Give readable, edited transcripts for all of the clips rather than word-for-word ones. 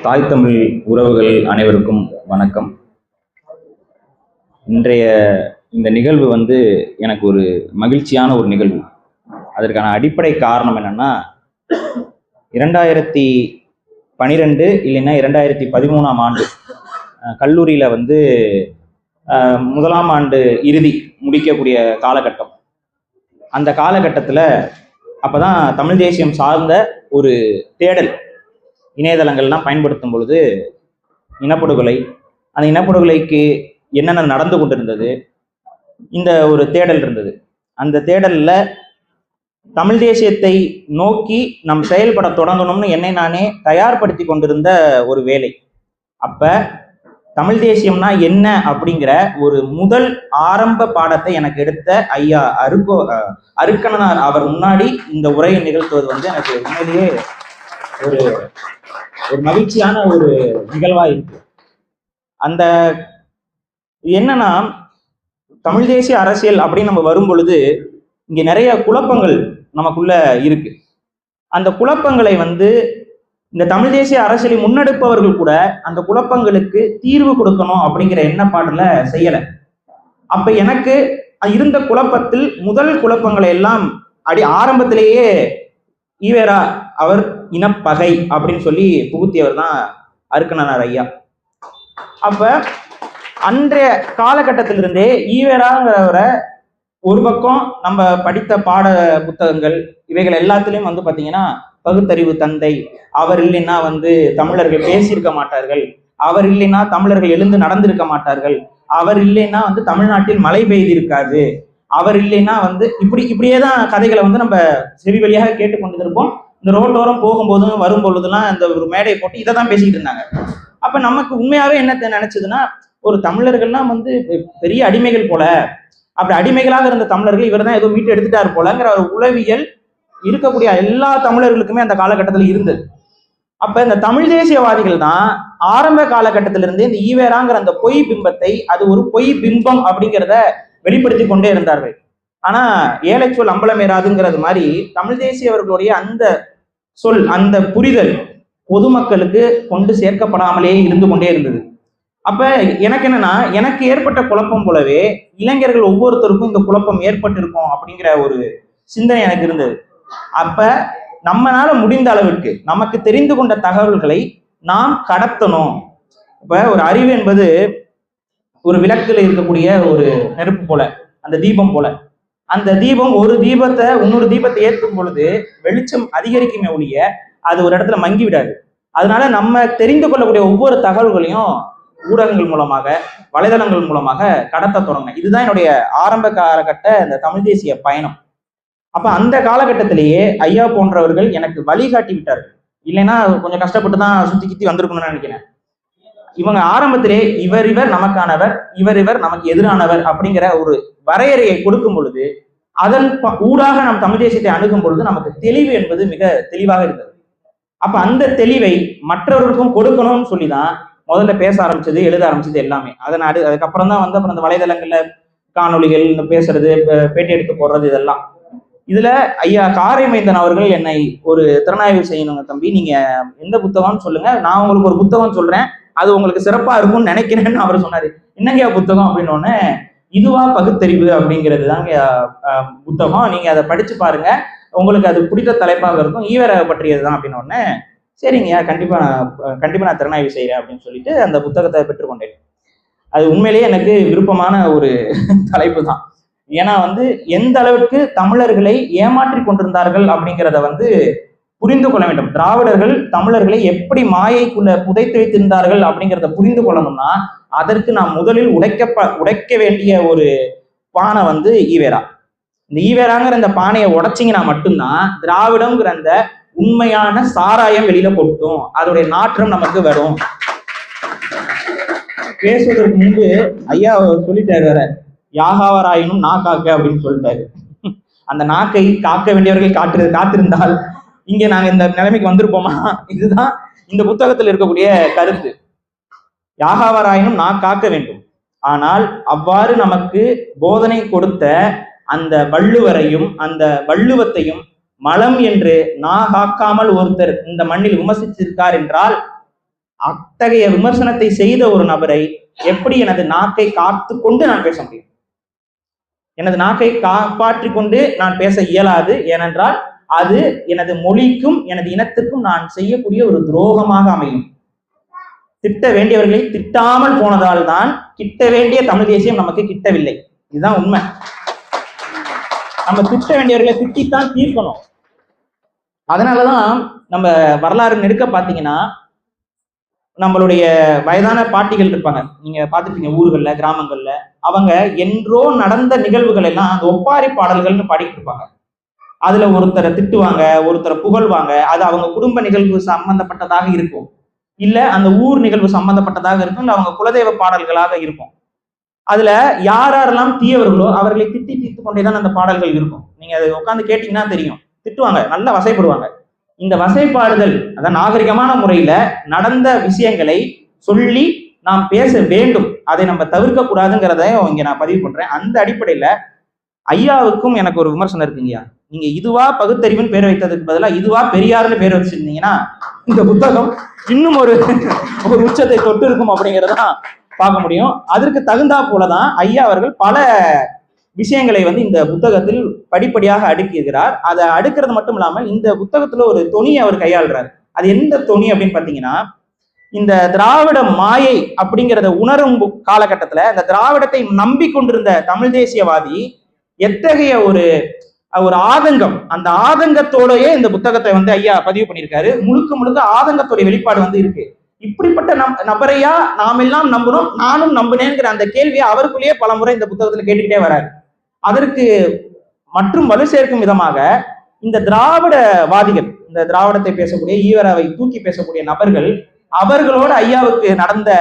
தாய் தமிழ் உறவுகள் அனைவருக்கும் வணக்கம். இன்றைய இந்த நிகழ்வு எனக்கு ஒரு மகிழ்ச்சியான ஒரு நிகழ்வு. அதற்கான அடிப்படை காரணம் என்னன்னா, 2012 இல்லைன்னா 2013ஆம் ஆண்டு கல்லூரியில முதலாம் ஆண்டு இறுதி முடிக்கக்கூடிய காலகட்டம். அந்த காலகட்டத்தில் அப்போதான் தமிழ் தேசியம் சார்ந்த ஒரு தேடல் இணையதளங்கள்லாம் பயன்படுத்தும் பொழுது இனப்படுகொலை, அந்த இனப்படுகொலைக்கு என்னென்ன நடந்து கொண்டிருந்தது, இந்த ஒரு தேடல் இருந்தது. அந்த தேடல்ல தமிழ் தேசியத்தை நோக்கி நம் செயல்பட தொடங்கணும்னு என்னை நானே தயார்படுத்தி கொண்டிருந்த ஒரு வேலை. அப்ப தமிழ் தேசியம்னா என்ன அப்படிங்கிற ஒரு முதல் ஆரம்ப பாடத்தை எனக்கு எடுத்த ஐயா அருக்கணனார் அவர் முன்னாடி இந்த உரையை நிகழ்த்துவது எனக்கு உண்மையிலேயே ஒரு மகிழ்ச்சியான ஒரு நிகழ்வா இருக்கு. அந்த என்னன்னா, தமிழ் தேசிய அரசியல் அப்படின்னு நம்ம வரும் பொழுது இங்க நிறைய குழப்பங்கள் நமக்குள்ள இருக்கு. அந்த குழப்பங்களை இந்த தமிழ் தேசிய அரசியலை முன்னெடுப்பவர்கள் கூட அந்த குழப்பங்களுக்கு தீர்வு கொடுக்கணும் அப்படிங்கிற எண்ணப்பாடுல செய்யல. அப்ப எனக்கு இருந்த குழப்பத்தில் முதல் குழப்பங்களை எல்லாம் ஆரம்பத்திலேயே ஈவேரா அவர் இனப்பகை அப்படின்னு சொல்லி புகுத்தியவர் தான் அருக்கணனார் ஐயா. அப்ப அன்றைய காலகட்டத்திலிருந்தே ஈவேராங்கிறவரை ஒரு பக்கம் நம்ம படித்த பாட புத்தகங்கள் இவைகள் எல்லாத்துலயும் பாத்தீங்கன்னா பகுத்தறிவு தந்தை, அவர் இல்லைன்னா தமிழர்கள் பேசியிருக்க மாட்டார்கள், அவர் இல்லைன்னா தமிழர்கள் எழுந்து நடந்திருக்க மாட்டார்கள், அவர் இல்லைன்னா தமிழ்நாட்டில் மழை பெய்திருக்காது, அவர் இல்லைன்னா இப்படியே தான் கதைகளை நம்ம செவி வழியாக கேட்டுக்கொண்டிருப்போம். இந்த ரோட்டோரம் போகும்போதும் வரும் பொழுதுலாம் இந்த ஒரு மேடை போட்டு இதை தான் பேசிக்கிட்டு இருந்தாங்க. அப்ப நமக்கு உண்மையாவே என்ன நினைச்சதுன்னா, ஒரு தமிழர்கள்லாம் பெரிய அடிமைகள் போல, அப்படி அடிமைகளாக இருந்த தமிழர்கள் இவர் தான் ஏதோ மீட்டு எடுத்துட்டாரு போலங்கிற ஒரு உளவியல் இருக்கக்கூடிய எல்லா தமிழர்களுக்குமே அந்த காலகட்டத்தில் இருந்தது. அப்ப இந்த தமிழ் தேசியவாதிகள் தான் ஆரம்ப காலகட்டத்திலிருந்து இந்த ஈவேராங்கிற அந்த பொய் பிம்பத்தை, அது ஒரு பொய் பிம்பம் அப்படிங்கிறத வெளிப்படுத்தி கொண்டே இருந்தார்கள். ஆனா ஏழை சொல் அம்பலமேறாதுங்கிறது மாதிரி தமிழ் தேசியவர்களுடைய அந்த சொல், அந்த புரிதல் பொதுமக்களுக்கு கொண்டு சேர்க்கப்படாமலே இருந்து கொண்டே இருந்தது. அப்ப எனக்கு என்னன்னா, எனக்கு ஏற்பட்ட குழப்பம் போலவே இளைஞர்கள் ஒவ்வொருத்தருக்கும் இந்த குழப்பம் ஏற்பட்டிருக்கும் அப்படிங்கிற ஒரு சிந்தனை எனக்கு இருந்தது. அப்ப நம்மளால முடிந்த அளவிற்கு நமக்கு தெரிந்து கொண்ட தகவல்களை நாம் கடத்தணும். இப்ப ஒரு அறிவு என்பது ஒரு விளக்குல இருக்கக்கூடிய ஒரு நெருப்பு போல, அந்த தீபம் போல. அந்த தீபம் ஒரு தீபத்தை இன்னொரு தீபத்தை ஏற்றும் பொழுது வெளிச்சம் அதிகரிக்குமே ஒழிய அது ஒரு இடத்துல மங்கி விடாது. அதனால நம்ம தெரிந்து கொள்ளக்கூடிய ஒவ்வொரு தகவல்களையும் ஊடகங்கள் மூலமாக, வலைதளங்கள் மூலமாக கடத்த தொடங்கினேன். இதுதான் என்னுடைய ஆரம்ப காலகட்ட இந்த தமிழ் தேசிய பயணம். அப்ப அந்த காலகட்டத்திலேயே ஐயா போன்றவர்கள் எனக்கு வழிகாட்டி விட்டார்கள். இல்லைன்னா கொஞ்சம் கஷ்டப்பட்டு தான் சுத்தி கித்தி வந்திருக்கணும்னு நினைக்கிறேன். இவங்க ஆரம்பத்திலே இவர் நமக்கானவர், இவர் நமக்கு எதிரானவர் அப்படிங்கிற ஒரு வரையறையை கொடுக்கும் பொழுது, அதன் ஊடாக நம் தமிழ் தேசியத்தை அணுகும் பொழுது நமக்கு தெளிவு என்பது மிக தெளிவாக இருந்தது. அப்ப அந்த தெளிவை மற்றவர்களுக்கும் கொடுக்கணும்னு சொல்லிதான் முதல்ல பேச ஆரம்பிச்சது, எழுத ஆரம்பிச்சது எல்லாமே. அதுக்கப்புறம் தான் அப்புறம் அந்த வலைதளங்கள்ல காணொலிகள், இந்த பேசுறது, பேட்டி எடுத்து போடுறது, இதெல்லாம். இதுல ஐயா காரைமைந்தன் அவர்கள் என்னை ஒரு திறனாய்வு செய்யணுங்க தம்பி, நீங்க எந்த புத்தகம்னு சொல்லுங்க, நான் உங்களுக்கு ஒரு புத்தகம் சொல்றேன், அது உங்களுக்கு சிறப்பா இருக்கும்னு நினைக்கிறேன்னு அவர் சொன்னாரு. என்னங்க புத்தகம் அப்படின்னோடனே, இதுவா பகுத்தறிவு அப்படிங்கிறது தாங்க புத்தகம், நீங்க அதை படிச்சு பாருங்க, உங்களுக்கு அது பிடித்த தலைப்பாக இருக்கும், ஈவேரா பற்றியது தான் அப்படின்னோடனே, சரிங்க கண்டிப்பா நான் திறனாய்வு செய்யறேன் அப்படின்னு சொல்லிட்டு அந்த புத்தகத்தை பெற்றுக்கொண்டேன். அது உண்மையிலேயே எனக்கு விருப்பமான ஒரு தலைப்பு தான். ஏன்னா எந்த அளவுக்கு தமிழர்களை ஏமாற்றி கொண்டிருந்தார்கள் அப்படிங்கிறத புரிந்து கொள்ள வேண்டும். திராவிடர்கள் தமிழர்களை எப்படி மாயைக்குள்ள புதைத்து வைத்திருந்தார்கள் அப்படிங்கிறத புரிந்து கொள்ளணும்னா அதற்கு நாம் முதலில் உடைக்க வேண்டிய ஒரு பானை ஈவேரா. இந்த ஈவேராங்கிற இந்த பானையை உடைச்சிங்கன்னா மட்டும்தான் திராவிடம்ங்கிற அந்த உண்மையான சாராயம் வெளியில கொட்டும், அதோடைய நாற்றம் நமக்கு வரும். பேசுவதற்கு முன்பு ஐயா சொல்லிட்டாரு வேற, யாகாவராயினும் நாக்காக்க அப்படின்னு சொல்லிட்டாரு. அந்த நாக்கை காக்க வேண்டியவர்கள் காத்திருந்தால் இங்க நாங்க இந்த நிலைமைக்கு வந்திருப்போமா? இதுதான் இந்த புத்தகத்தில் இருக்கக்கூடிய கருத்து. யாகாவராயினும் காக்க வேண்டும். ஆனால் அவ்வாறு நமக்கு போதனை கொடுத்த அந்த வள்ளுவரையும் அந்த வள்ளுவத்தையும் மலம் என்று காக்காமல் ஒருத்தர் இந்த மண்ணில் விமர்சித்திருக்கார் என்றால் அத்தகைய விமர்சனத்தை செய்த ஒரு நபரை எப்படி எனது நாக்கை காத்து கொண்டு நான் பேச முடியும்? எனது நாக்கை காப்பாற்றி கொண்டு நான் பேச இயலாது. ஏனென்றால் அது எனது மொழிக்கும் எனது இனத்துக்கும் நான் செய்யக்கூடிய ஒரு துரோகமாக அமையும். திட்ட வேண்டியவர்களை திட்டாமல் போனதால் தான் கிட்ட வேண்டிய தமிழ் தேசியம் நமக்கு கிட்டவில்லை. இதுதான் உண்மை. நம்ம திட்ட வேண்டியவர்களை திட்டித்தான் தீர்க்கணும். அதனாலதான் நம்ம வரலாறு நெடுக்க பாத்தீங்கன்னா, நம்மளுடைய வயதான பாட்டிகள் இருப்பாங்க, நீங்க பார்த்துருப்பீங்க ஊர்கள்ல கிராமங்கள்ல. அவங்க என்றோ நடந்த நிகழ்வுகள் எல்லாம் அந்த ஒப்பாரி பாடல்கள்னு பாடிட்டு இருப்பாங்க. அதுல ஒருத்தரை திட்டுவாங்க, ஒருத்தரை புகழ்வாங்க. அது அவங்க குடும்ப நிகழ்வு சம்பந்தப்பட்டதாக இருக்கும், இல்ல அந்த ஊர் நிகழ்வு சம்பந்தப்பட்டதாக இருக்கும், இல்ல அவங்க குலதெய்வ பாடல்களாக இருக்கும். அதுல யாரெல்லாம் தீயவர்களோ அவர்களை திட்டி தீர்த்து கொண்டேதான் அந்த பாடல்கள் இருக்கும். நீங்க அதை உட்காந்து கேட்டீங்கன்னா தெரியும். திட்டுவாங்க, நல்லா வசைப்படுவாங்க. இந்த வசைப்பாடுதல், அதான் நாகரிகமான முறையில நடந்த விஷயங்களை சொல்லி நாம் பேச வேண்டும். அதை நம்ம தவிர்க்க கூடாதுங்கிறத இங்க நான் பதிவு பண்றேன். அந்த அடிப்படையில ஐயாவுக்கும் எனக்கு ஒரு விமர்சனம் இருக்குங்கய்யா. நீங்க இதுவா பகுத்தறிவுன்னு பேர் வைத்ததுக்கு பதிலாக இதுவா பெரியாருன்னு பேர் வச்சிருந்தீங்கன்னா இந்த புத்தகம் இன்னும் ஒரு உச்சத்தை தொட்டு இருக்கும் அப்படிங்கிறதான் பார்க்க முடியும். அதற்கு தகுந்தா போலதான் ஐயா அவர்கள் பல விஷயங்களை இந்த புத்தகத்தில் படிப்படியாக அடுக்கிறார். அதை அடுக்கிறது மட்டும் இல்லாமல் இந்த புத்தகத்துல ஒரு தொனியை அவர் கையாளுறாரு. அது எந்த தொனி அப்படின்னு பாத்தீங்கன்னா, இந்த திராவிட மாயை அப்படிங்கிறத உணரும் காலகட்டத்துல இந்த திராவிடத்தை நம்பி கொண்டிருந்த தமிழ் தேசியவாதி எத்தகைய ஒரு ஆதங்கம், அந்த ஆதங்கத்தோடயே இந்த புத்தகத்தை ஐயா பதிவு பண்ணியிருக்காரு. முழுக்க முழுக்க ஆதங்கத்தோடைய வெளிப்பாடு இருக்கு. இப்படிப்பட்ட நபரையா நாம் எல்லாம் நம்பணும், நானும் நம்பினேங்கிற அந்த கேள்வியை அவருக்குள்ளேயே பல முறை இந்த புத்தகத்துல கேட்டுக்கிட்டே வராரு. அதற்கு மற்றும் வலு சேர்க்கும் விதமாக இந்த திராவிடவாதிகள், இந்த திராவிடத்தை பேசக்கூடிய ஈவராவை தூக்கி பேசக்கூடிய நபர்கள், அவர்களோடு ஐயாவுக்கு நடந்த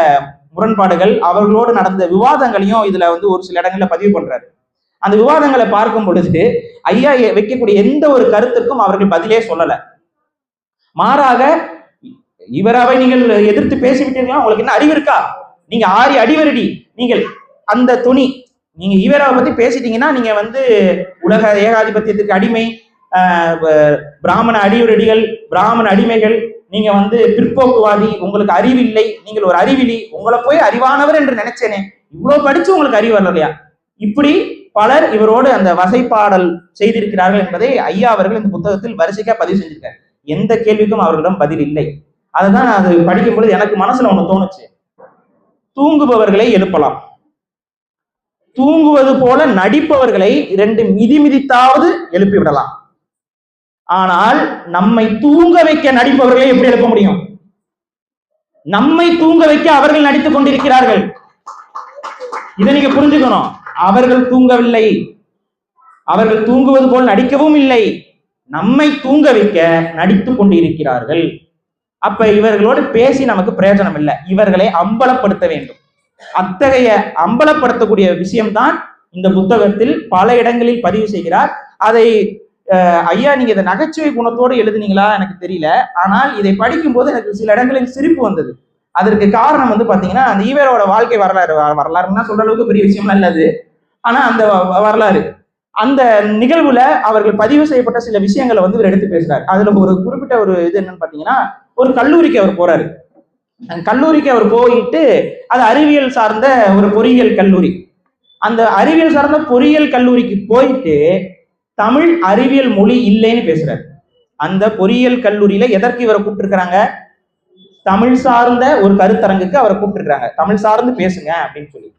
முரண்பாடுகள், அவர்களோடு நடந்த விவாதங்களையும் இதுல ஒரு சில இடங்கள்ல பதிவு பண்றாரு. அந்த விவாதங்களை பார்க்கும் பொழுது ஐயா வைக்கக்கூடிய எந்த ஒரு கருத்துக்கும் அவர்கள் பதிலே சொல்லல. மாறாக, இவராவை நீங்கள் எதிர்த்து பேசிவிட்டீர்களா, உங்களுக்கு என்ன அறிவு இருக்கா, நீங்க ஆரி அடிவரடி, நீங்கள் அந்த துணி, நீங்க ஈவராவை பத்தி பேசிட்டீங்கன்னா நீங்க உலக ஏகாதிபத்தியத்துக்கு அடிமை, பிராமண அடிவரடிகள், பிராமண அடிமைகள், நீங்க பிற்போக்குவாதி, உங்களுக்கு அறிவில்லை, நீங்கள் ஒரு அறிவிலி, உங்களை போய் அறிவானவர் என்று நினைச்சேனே, இவ்வளவு படிச்சு உங்களுக்கு அறிவு வரலையா? இப்படி பலர் இவரோடு அந்த வசைப்பாடல் செய்திருக்கிறார்கள் என்பதை ஐயா அவர்கள் இந்த புத்தகத்தில் வரிசைக்கா பதிவு செஞ்சிருக்காரு. எந்த கேள்விக்கும் அவர்களிடம் பதில் இல்லை. அதுதான் நான் அது படிக்கும் பொழுது எனக்கு மனசுல ஒண்ணு தோணுச்சு. தூங்குபவர்களை எழுப்பலாம், தூங்குவது போல நடிப்பவர்களை 2 மிதி மிதித்தாவது எழுப்பி விடலாம். ஆனால் நம்மை தூங்க வைக்க நடிப்பவர்களை எப்படி எழுப்ப முடியும்? நம்மை தூங்க வைக்க அவர்கள் நடித்துக் கொண்டிருக்கிறார்கள். இதை நீங்க புரிஞ்சுக்கணும். அவர்கள் தூங்கவில்லை, அவர்கள் தூங்குவது போல் நடிக்கவும் இல்லை, நம்மை தூங்க வைக்க நடித்துக் கொண்டிருக்கிறார்கள். அப்ப இவர்களோடு பேசி நமக்கு பிரயோஜனம் இல்லை, இவர்களை அம்பலப்படுத்த வேண்டும். அத்தகைய அம்பலப்படுத்தக்கூடிய விஷயம்தான் இந்த புத்தகத்தில் பல இடங்களில் பதிவு செய்கிறார். அதை ஐயா நீங்க இதை நகைச்சுவை குணத்தோடு எழுதுனீங்களா எனக்கு தெரியல, ஆனால் இதை படிக்கும் போது எனக்கு சில இடங்களில் சிரிப்பு வந்தது. அதற்கு காரணம் பாத்தீங்கன்னா, அந்த ஈவேராவோட வாழ்க்கை வரலாறுன்னா சொல்ற அளவுக்கு பெரிய விஷயம்லாம் இல்லது, ஆனா அந்த வரலாறு, அந்த நிகழ்வுல அவர்கள் பதிவு செய்யப்பட்ட சில விஷயங்களை இவர் எடுத்து பேசுறாரு. அதுல ஒரு குறிப்பிட்ட ஒரு இது என்னன்னு பாத்தீங்கன்னா, ஒரு கல்லூரிக்கு அவர் போறாரு. கல்லூரிக்கு அவர் போயிட்டு, அது அறிவியல் சார்ந்த ஒரு பொறியியல் கல்லூரி. அந்த அறிவியல் சார்ந்த பொறியியல் கல்லூரிக்கு போயிட்டு தமிழ் அறிவியல் மொழி இல்லைன்னு பேசுறாரு. அந்த பொறியியல் கல்லூரியில எதற்கு இவரை கூப்பிட்டுருக்காங்க? தமிழ் சார்ந்த ஒரு கருத்தரங்குக்கு அவரை கூப்பிட்டுருக்காங்க, தமிழ் சார்ந்து பேசுங்க அப்படின்னு சொல்லி.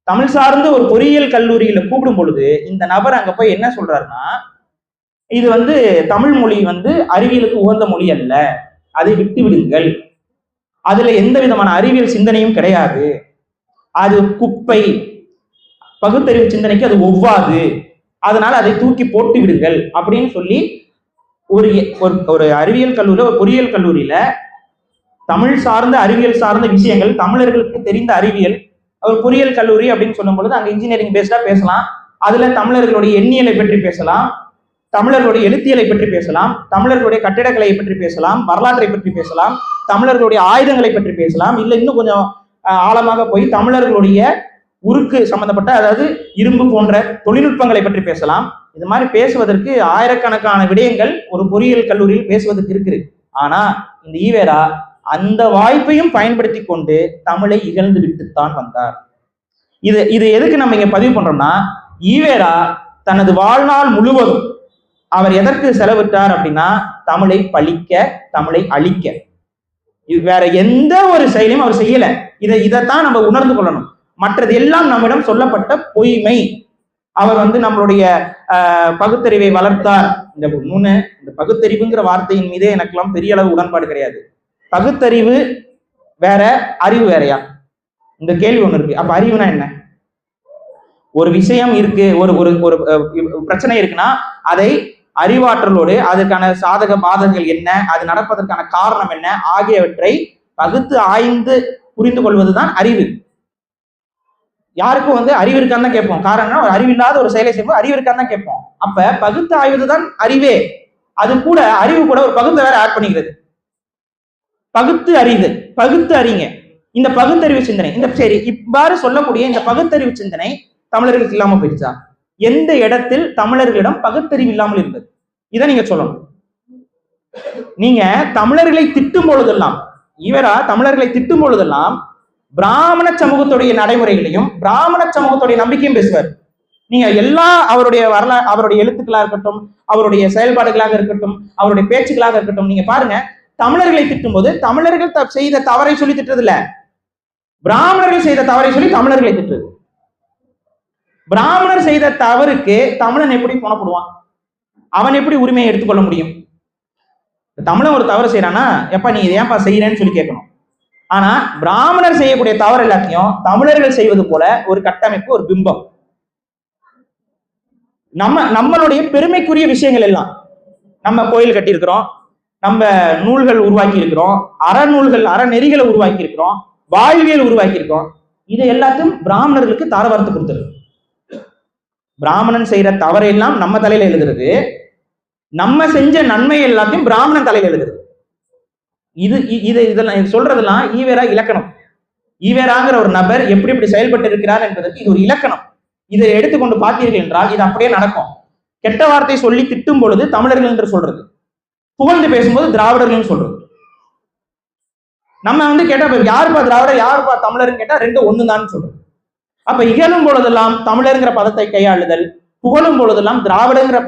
தமிழ் சார்ந்து ஒரு பொறியியல் கல்லூரியில கூப்பிடும் பொழுது இந்த நபர் அங்க போய் என்ன சொல்றாருன்னா, இது தமிழ் மொழி அறிவியலுக்கு உகந்த மொழி அல்ல, அதை விட்டு விடுங்கள், அதுல எந்த விதமான அறிவியல் சிந்தனையும் கிடையாது, அது குப்பை, பகுத்தறிவு சிந்தனைக்கு அது ஒவ்வாது, அதனால அதை தூக்கி போட்டு விடுங்கள் அப்படின்னு சொல்லி ஒரு அறிவியல் கல்லூரியில, ஒரு பொறியியல் கல்லூரியில தமிழ் சார்ந்த அறிவியல் சார்ந்த விஷயங்கள், தமிழர்களுக்கு தெரிந்த அறிவியல், ஒரு பொறியியல் கல்லூரி அப்படின்னு சொல்லும் பொழுது அங்க இன்ஜினியரிங் பேஸ்டா பேசலாம், அதுல தமிழர்களுடைய எண்ணியலை பற்றி பேசலாம், தமிழர்களுடைய எழுத்தியலை பற்றி பேசலாம், தமிழர்களுடைய கட்டிடக்கலையை பற்றி பேசலாம், வரலாற்றை பற்றி பேசலாம், தமிழர்களுடைய ஆயுதங்களை பற்றி பேசலாம், இல்லை இன்னும் கொஞ்சம் ஆழமாக போய் தமிழர்களுடைய உருக்கு சம்பந்தப்பட்ட, அதாவது இரும்பு போன்ற தொழில்நுட்பங்களை பற்றி பேசலாம். இது மாதிரி பேசுவதற்கு ஆயிரக்கணக்கான விடயங்கள் ஒரு பொறியியல் கல்லூரியில் பேசுவதற்கு இருக்குது. ஆனா இந்த ஈவேரா அந்த வாய்ப்பையும் பயன்படுத்தி கொண்டு தமிழை இகழ்ந்து விட்டுத்தான் வந்தார். இது இது எதுக்கு நம்ம இங்க பதிவு பண்றோம்னா, ஈவேரா தனது வாழ்நாள் முழுவதும் அவர் எதற்கு செலவிட்டார் அப்படின்னா, தமிழை பழிக்க, தமிழை அழிக்க. இது வேற எந்த ஒரு செயலையும் அவர் செய்யல. இதைத்தான் நம்ம உணர்ந்து கொள்ளணும். மற்றது எல்லாம் நம்மிடம் சொல்லப்பட்ட பொய்மை. அவர் நம்மளுடைய பகுத்தறிவை வளர்த்தார். இந்த பகுத்தறிவுங்கிற வார்த்தையின் மீதே எனக்கெல்லாம் பெரிய அளவு உடன்பாடு கிடையாது. பகுத்தறிவு வேற, அறிவு வேறையா? இந்த கேள்வி ஒண்ணு இருக்கு. அப்ப அறிவுனா என்ன? ஒரு விஷயம் இருக்கு, ஒரு ஒரு பிரச்சனை இருக்குன்னா அதை அறிவாற்றலோடு அதற்கான சாதக பாதகங்கள் என்ன, அது நடப்பதற்கான காரணம் என்ன ஆகியவற்றை பகுத்து ஆய்ந்து புரிந்து கொள்வதுதான் அறிவு. யாருக்கும் அறிவு இருக்கான்னு தான் கேட்போம். காரணம், ஒரு அறிவில்லாத ஒரு செயலை செய்யும்போது அறிவு இருக்கான்னு தான் கேட்போம். அப்ப பகுத்து ஆய்வதுதான் அறிவே. அது கூட அறிவு கூட ஒரு பகுத்து வேற ஆட் பண்ணிக்கிறது. பகுத்து அறிவு, பகுத்து அறிங்க. இந்த பகுத்தறிவு சிந்தனை, இந்த சரி இவ்வாறு சொல்லக்கூடிய இந்த பகுத்தறிவு சிந்தனை தமிழர்களுக்கு இல்லாம போயிடுச்சா? எந்த இடத்தில் தமிழர்களிடம் பகுத்தறிவு இல்லாமல் இருந்தது? இதை நீங்க சொல்லணும். நீங்க தமிழர்களை திட்டும் பொழுதெல்லாம், ஈவேரா தமிழர்களை திட்டும் பொழுதெல்லாம் பிராமண சமூகத்துடைய நடைமுறைகளையும் பிராமண சமூகத்துடைய நம்பிக்கையும் பேசுவார். நீங்க எல்லா அவருடைய வரலாறு, அவருடைய எழுத்துக்களாக இருக்கட்டும், அவருடைய செயல்பாடுகளாக இருக்கட்டும், அவருடைய பேச்சுக்களாக இருக்கட்டும், நீங்க பாருங்க, தமிழர்களை திட்டும் போது தமிழர்கள் செய்த தவறை சொல்லி திட்டுறது இல்ல, பிராமணர்கள் செய்த தவறை சொல்லி தமிழர்களை திட்டுறது. பிராமணர் செய்த தவறுக்கு தமிழன் எப்படி போனப்படுவான்? அவன் எப்படி உரிமையை எடுத்துக்கொள்ள முடியும்? தமிழன் ஒரு தவறு செய்யறானா, எப்ப நீ இதை ஏன்பா செய்யறேன்னு சொல்லி கேட்கணும். ஆனா பிராமணர் செய்யக்கூடிய தவறு எல்லாத்தையும் தமிழர்கள் செய்வது போல ஒரு கட்டமைப்பு, ஒரு பிம்பம். நம்மளுடைய பெருமைக்குரிய விஷயங்கள் எல்லாம், நம்ம கோயில் கட்டி இருக்கிறோம், நம்ம நூல்கள் உருவாக்கி இருக்கிறோம், அறநூல்கள் அறநெறிகளை உருவாக்கி இருக்கிறோம், வாழ்வியல் உருவாக்கி இருக்கோம். இது எல்லாத்தையும் பிராமணர்களுக்கு தாரவார்த்து கொடுத்துருக்கு. பிராமணன் செய்யற தவறையெல்லாம் நம்ம தலையில எழுதுறது, நம்ம செஞ்ச நன்மை எல்லாத்தையும் பிராமணன் தலையில எழுதுறது. இதெல்லாம் சொல்றதெல்லாம் ஈவேரா இலக்கணம். ஈவேராங்கிற ஒரு நபர் எப்படி எப்படி செயல்பட்டு இருக்கிறார் என்பதற்கு இது ஒரு இலக்கணம். இதை எடுத்துக்கொண்டு பார்த்தீர்கள் என்றால் இது அப்படியே நடக்கும். கெட்ட வார்த்தை சொல்லி திட்டும் பொழுது தமிழர்கள் என்று சொல்றது, புகழ்ந்து பேசும்போது திராவிடர்கள் சொல்றது. நம்ம கேட்டா யாருப்பா திராவிடர் யாருப்பா தமிழர்னு கேட்டா ரெண்டு ஒண்ணுதான் சொல்றது. அப்ப இகழும் பொழுதெல்லாம் தமிழருங்கிற பதத்தை கையாளுதல், புகழும் பொழுதெல்லாம் திராவிடங்கிற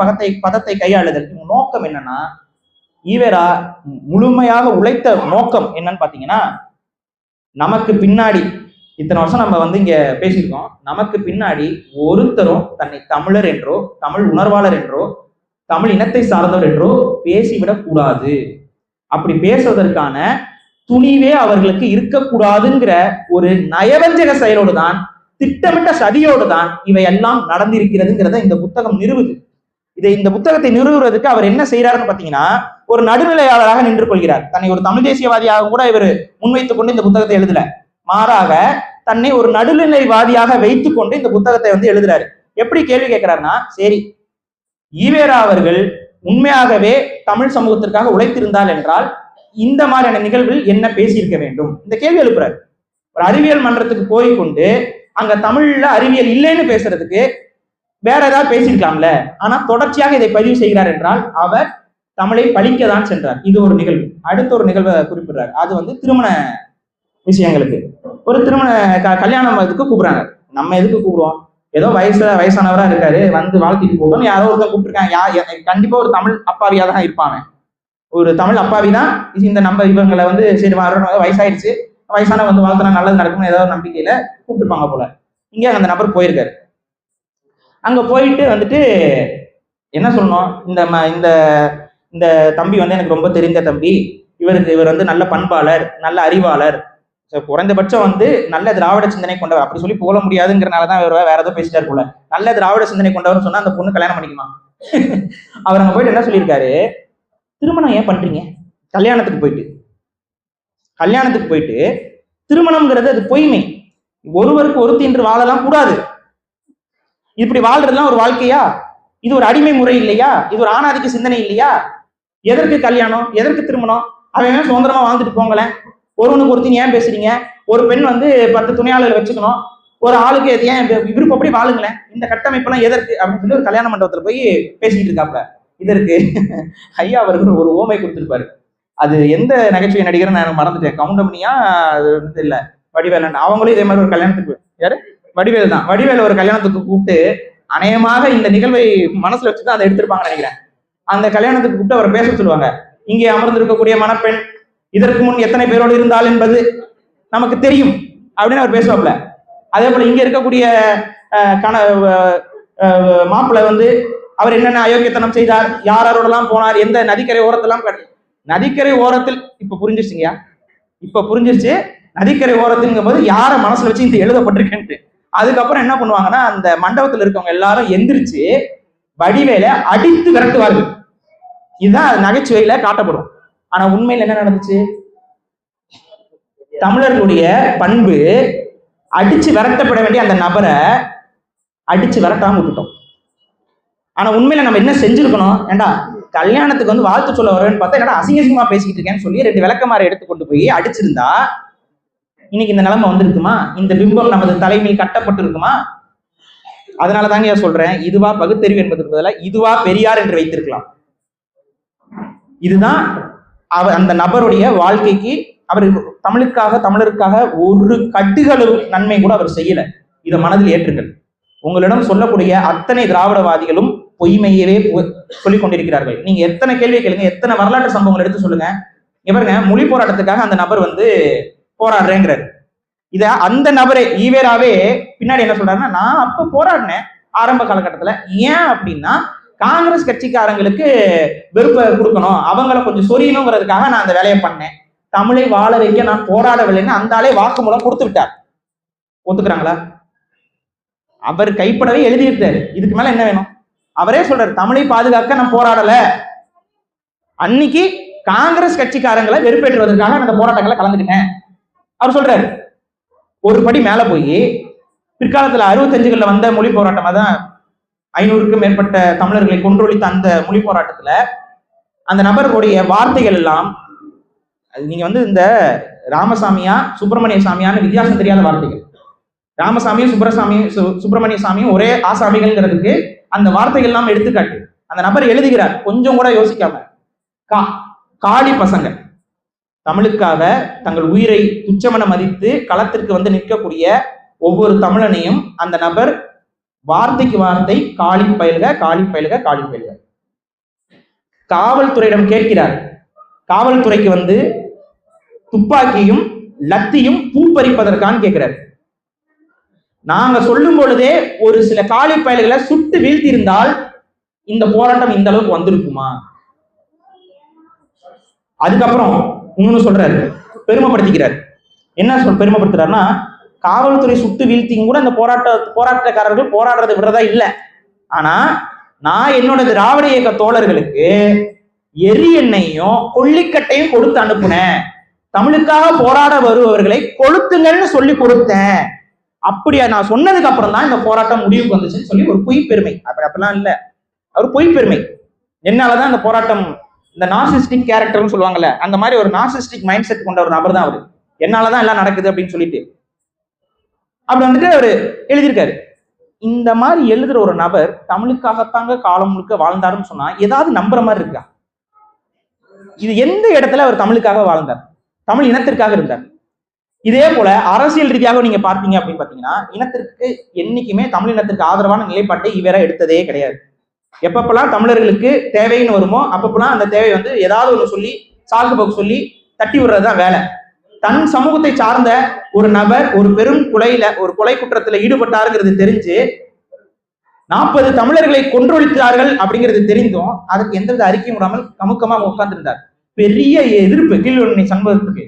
பதத்தை கையாளுதல். நோக்கம் என்னன்னா, ஈவேரா முழுமையாக உழைத்த நோக்கம் என்னன்னு பாத்தீங்கன்னா, நமக்கு பின்னாடி இத்தனை வருஷம் நம்ம இங்க பேசியிருக்கோம், நமக்கு பின்னாடி ஒருத்தரும் தன்னை தமிழர் என்றோ தமிழ் உணர்வாளர் என்றோ தமிழ் இனத்தை சார்ந்தவர் என்றோ பேசிவிடக் கூடாது. அப்படி பேசுவதற்கான துணிவே அவர்களுக்கு இருக்கக்கூடாதுங்கிற ஒரு நயவஞ்சக செயலோடு தான், திட்டமிட்ட சதியோடு தான் இவையெல்லாம் நடந்திருக்கிறதுங்கிறத இந்த புத்தகம் நிறுவுது. இந்த புத்தகத்தை நிறுவுறதுக்கு அவர் என்ன செய்யறாருன்னு பாத்தீங்கன்னா, ஒரு நடுநிலையாளராக நின்று கொள்கிறார். தன்னை ஒரு தமிழ் தேசியவாதியாக கூட இவர் முன்வைத்துக் கொண்டு இந்த புத்தகத்தை எழுதல, மாறாக தன்னை ஒரு நடுநிலைவாதியாக வைத்துக் கொண்டு இந்த புத்தகத்தை எழுதுறாரு. எப்படி கேள்வி கேட்கிறாருன்னா, சரி ஈவேரா அவர்கள் உண்மையாகவே தமிழ் சமூகத்திற்காக உழைத்திருந்தால் என்றால் இந்த மாதிரியான நிகழ்வில் என்ன பேசியிருக்க வேண்டும்? இந்த கேள்வி எழுப்புறாரு. ஒரு அறிவியல் மன்றத்துக்கு போய் கொண்டு அங்க தமிழ்ல அறிவியல் இல்லைன்னு பேசுறதுக்கு வேற ஏதாவது பேசியிருக்கலாம்ல. ஆனா தொடர்ச்சியாக இதை பதிவு செய்கிறார் என்றால் அவர் தமிழை பழிக்கதான் சென்றார். இது ஒரு நிகழ்வு. அடுத்த ஒரு நிகழ்வை குறிப்பிடுறாரு. அது திருமண விஷயங்களுக்கு, ஒரு திருமண கல்யாணம் இதுக்கு கூப்பிடுறாங்க. நம்ம எதுக்கு கூப்பிடுவோம்? ஏதோ வயசானவரா இருக்காரு, வாழ்த்திட்டு போகணும், யாரோ ஒருத்தர் கூப்பிட்டுருக்காங்க. கண்டிப்பா ஒரு தமிழ் அப்பாவியா தான் இருப்பாங்க. ஒரு தமிழ் அப்பாவி தான் இந்த நம்ம இவங்களை சரி வயசாயிடுச்சு, வயசான வாழ்த்தனா நல்லது நடக்கும்னு ஏதாவது நம்பிக்கையில கூப்பிட்டுருப்பாங்க போல. இங்கே அந்த நபர் போயிருக்காரு. அங்க போயிட்டு என்ன சொல்லணும், இந்த இந்த தம்பி எனக்கு ரொம்ப தெரிந்த தம்பி, இவர் நல்ல பண்பாளர், நல்ல அறிவாளர், குறைந்தபட்சம் நல்ல திராவிட சிந்தனை கொண்டவர், அப்படி சொல்லி போக முடியாதுங்கிறனாலதான் வேற ஏதோ பேசிட்டார் போல. நல்ல திராவிட சிந்தனை கொண்டவர் சொன்னா அந்த பொண்ணு கல்யாணம் பண்ணிக்குமா? அவர் அங்க போயிட்டு என்ன சொல்லியிருக்காரு, திருமணம் ஏன் பண்றீங்க? கல்யாணத்துக்கு போயிட்டு திருமணம்ங்கிறது அது பொய்மை. ஒருவருக்கு ஒருத்தி என்று வாழலாம் கூடாது. இப்படி வாழ்றதுலாம் ஒரு வாழ்க்கையா? இது ஒரு அடிமை முறை இல்லையா? இது ஒரு ஆணாதிக்க சிந்தனை இல்லையா? எதற்கு கல்யாணம், எதற்கு திருமணம்? அவன் சுதந்திரமா வாழ்ந்துட்டு போங்களேன். ஒருவனுக்கு ஒருத்தின் ஏன் பேசுறீங்க? ஒரு பெண் 10 துணையாளர்கள் வச்சுக்கணும், ஒரு ஆளுக்கு எது ஏன் விருப்பப்படி வாழுங்களேன். இந்த கட்டமைப்பெல்லாம் எதற்கு அப்படின்னு சொல்லி ஒரு கல்யாண மண்டபத்துல போய் பேசிக்கிட்டு இருக்காப்ல. இதற்கு ஐயா அவர்கள் ஒரு ஓமை கொடுத்திருப்பாரு. அது எந்த நகைச்சுவை நடிகர்னு நான் மறந்துட்டேன், கவுண்டமணியா அது வந்து இல்ல வடிவேலன், அவங்களும் இதே மாதிரி ஒரு கல்யாணத்துக்கு, யாரு வடிவேல் தான், வடிவேல் ஒரு கல்யாணத்துக்கு கூப்பிட்டு அநேகமாக இந்த நிகழ்வை மனசுல வச்சுதான் அதை எடுத்திருப்பாங்கன்னு நினைக்கிறேன். அந்த கல்யாணத்துக்கு கூப்பிட்டு அவர் பேச சொல்லுவாங்க. இங்கே அமர்ந்திருக்கக்கூடிய மணப்பெண் இதற்கு முன் எத்தனை பேரோடு இருந்தால் என்பது நமக்கு தெரியும் அப்படின்னு அவர் பேசுவாப்ல. அதே போல இங்க இருக்கக்கூடிய மாப்பிள்ளை வந்து அவர் என்னென்ன அயோக்கியத்தனம் செய்தார், யாரோடலாம் போனார், எந்த நதிக்கரை ஓரத்தெல்லாம், நதிக்கரை ஓரத்தில் இப்ப புரிஞ்சிருச்சுங்கயா, இப்ப புரிஞ்சிருச்சு நதிக்கரை ஓரத்துங்கும் போது யார மனசுல வச்சு இந்த எழுதப்பட்டிருக்கேன்ட்டு. அதுக்கப்புறம் என்ன பண்ணுவாங்கன்னா, அந்த மண்டபத்தில் இருக்கவங்க எல்லாரும் எந்திரிச்சு வடிவேல அடித்து விரட்டுவார்கள். இதுதான் நகைச்சுவையில காட்டப்படும். ஆனா உண்மையில் என்ன நடந்துச்சு? தமிழர்களுடைய பண்பு அடிச்சு விரட்டப்பட வேண்டிய அந்த நபரை அடிச்சு விரட்டாம விட்டுட்டோம். ஆனா உண்மையில நம்ம என்ன செஞ்சிருக்கணும்? ஏண்டா கல்யாணத்துக்கு வந்து வாழ்த்து சொல்ல வரேன்னு பார்த்தா என்னடா அசிங்கமா பேசிக்கிட்டு இருக்கேன்னு சொல்லி 2 விளக்கமாரை எடுத்து கொண்டு போய் அடிச்சிருந்தா இன்னைக்கு இந்த நிலைமை வந்திருக்குமா? இந்த பிம்பம் நமது தலைமையில் கட்டப்பட்டு இருக்குமா? அதனால தாங்க சொல்றேன், இதுவா பகுத்தறிவு என்பதற்கு பதிலாக இதுவா பெரியார் என்று வைத்திருக்கலாம். இதுதான் அந்த நபருடைய வாழ்க்கைக்கு, அவர் தமிழுக்காக தமிழருக்காக ஒரு கட்டுகளவு நன்மை கூட அவர் செய்யல. இதை மனதில் ஏற்றுங்கள். உங்களிடம் சொல்லக்கூடிய அத்தனை திராவிடவாதிகளும் பொய்மையவே சொல்லிக் கொண்டிருக்கிறார்கள். நீங்க எத்தனை கேள்வி கேளுங்க, எத்தனை வரலாற்று சம்பவங்கள் எடுத்து சொல்லுங்க. பாருங்க, மொழி போராட்டத்துக்காக அந்த நபர் வந்து போராடுறேங்கிறாரு. இத அந்த நபரே ஈவேராவே பின்னாடி என்ன சொல்றாருன்னா, நான் அப்ப போராடினேன் ஆரம்ப காலகட்டத்துல. ஏன் அப்படின்னா காங்கிரஸ் கட்சிக்காரங்களுக்கு வெறுப்பை கொடுக்கணும், அவங்கள கொஞ்சம் சொரியணுங்கிறதுக்காக நான் அந்த வேலையை பண்ணேன், தமிழை வாழ வைக்க நான் போராடவில்லைன்னு அந்த ஆளே வாக்குமூலம் கொடுத்து விட்டார். ஒத்துக்கிறாங்களா? அவர் கைப்படவே எழுதியிருக்காரு. இதுக்கு மேல என்ன வேணும்? அவரே சொல்றாரு, தமிழை பாதுகாக்க நான் போராடல, அன்னைக்கு காங்கிரஸ் கட்சிக்காரங்களை வெறுப்பேற்றுவதற்காக அந்த போராட்டங்களை கலந்துக்கிட்டேன் அவர் சொல்றாரு. ஒரு படி மேல போய் பிற்காலத்துல 65களில் வந்த மொழி போராட்டமா தான் 500க்கும் மேற்பட்ட தமிழர்களை கொன்றொழித்த அந்த மொழி போராட்டத்துல அந்த நபர்களுடைய வார்த்தைகள் எல்லாம், நீங்க வந்து இந்த ராமசாமியா சுப்பிரமணிய சாமியான்னு வித்தியாசம் தெரியாத வார்த்தைகள். ராமசாமியும் சுப்பிரமணிய சாமியும் ஒரே ஆசாமிகள்ங்கிறதுக்கு அந்த வார்த்தைகள் எல்லாம் எடுத்துக்காட்டு. அந்த நபர் எழுதுகிறார் கொஞ்சம் கூட யோசிக்காம, காளி பசங்க தமிழுக்காக தங்கள் உயிரை துச்சமென மதித்து களத்திற்கு வந்து நிற்கக்கூடிய ஒவ்வொரு தமிழனையும் அந்த நபர் வார்த்தைக்கு வார்த்தை காளி பயில்க காளி பயில்க காளி பயில்க. காவல்துறையிடம் கேட்கிறார், காவல்துறைக்கு வந்து துப்பாக்கியும் லத்தியும் பூ பறிப்பதற்கான்னு கேட்கிறார். நாங்க சொல்லும் பொழுதே ஒரு சில காளி பயல்களை சுட்டு வீழ்த்தி இருந்தால் இந்த போராட்டம் இந்த அளவுக்கு வந்திருக்குமா? அதுக்கப்புறம் இன்னொன்னு சொல்றாரு, பெருமைப்படுத்திக்கிறார். என்ன பெருமைப்படுத்துறாருன்னா, காவல்துறை சுட்டு வீழ்த்தியும் கூட அந்த போராட்டக்காரர்கள் போராடுறதை விடுறதா இல்லை. ஆனா நான் என்னோட திராவிட இயக்க தோழர்களுக்கு எரி எண்ணெயையும் கொல்லிக்கட்டையும் கொடுத்து அனுப்புனேன், தமிழுக்காக போராட வருபவர்களை கொளுத்துங்கன்னு சொல்லி கொடுத்தேன். அப்படியா நான் சொன்னதுக்கு அப்புறம் தான் இந்த போராட்டம் முடிவுக்கு வந்துச்சுன்னு சொல்லி ஒரு பொய் பெருமை. அப்படிலாம் இல்ல, அவர் பொய் பெருமை. என்னாலதான் இந்த போராட்டம், இந்த நார்சிஸ்டிக் கேரக்டர்னு சொல்லுவாங்கல்ல, அந்த மாதிரி ஒரு நார்சிஸ்டிக் மைண்ட் செட் கொண்ட ஒரு நபர் தான் அவரு. என்னாலதான் எல்லாம் நடக்குது அப்படின்னு சொல்லிட்டு அப்படி வந்துட்டு அவரு எழுதியிருக்காரு. இந்த மாதிரி எழுதுற ஒரு நபர் தமிழுக்காகத்தாங்க காலம் முழுக்க வாழ்ந்தாருன்னு சொன்னா ஏதாவது நம்புற மாதிரி இருக்கா? இது எந்த இடத்துல அவர் தமிழுக்காக வாழ்ந்தார், தமிழ் இனத்திற்காக இருந்தார்? இதே போல அரசியல் ரீதியாக நீங்க பார்த்தீங்க அப்படின்னு பாத்தீங்கன்னா, இனத்திற்கு என்னைக்குமே தமிழ் இனத்திற்கு ஆதரவான நிலைப்பாட்டை இவரை எடுத்ததே கிடையாது. எப்பப்பெல்லாம் தமிழர்களுக்கு தேவைன்னு வருமோ அப்பப்பெல்லாம் அந்த தேவை வந்து ஏதாவது ஒன்று சொல்லி சாக்கு போக்கு சொல்லி தட்டி விடுறதுதான் வேலை. தன் சமூகத்தை சார்ந்த ஒரு நபர் ஒரு பெரும் கொலை குற்றத்துல ஈடுபட்டாருங்கிறது தெரிஞ்சு 40 தமிழர்களை கொன்றொழித்தார்கள் அப்படிங்கிறது தெரிந்தும் அதுக்கு எந்தவித அறிக்கையும் விடாமல் கமுக்கமா உட்கார்ந்திருந்தார். பெரிய எதிர்ப்பு கீழ்வன்மை சமூகத்துக்கு,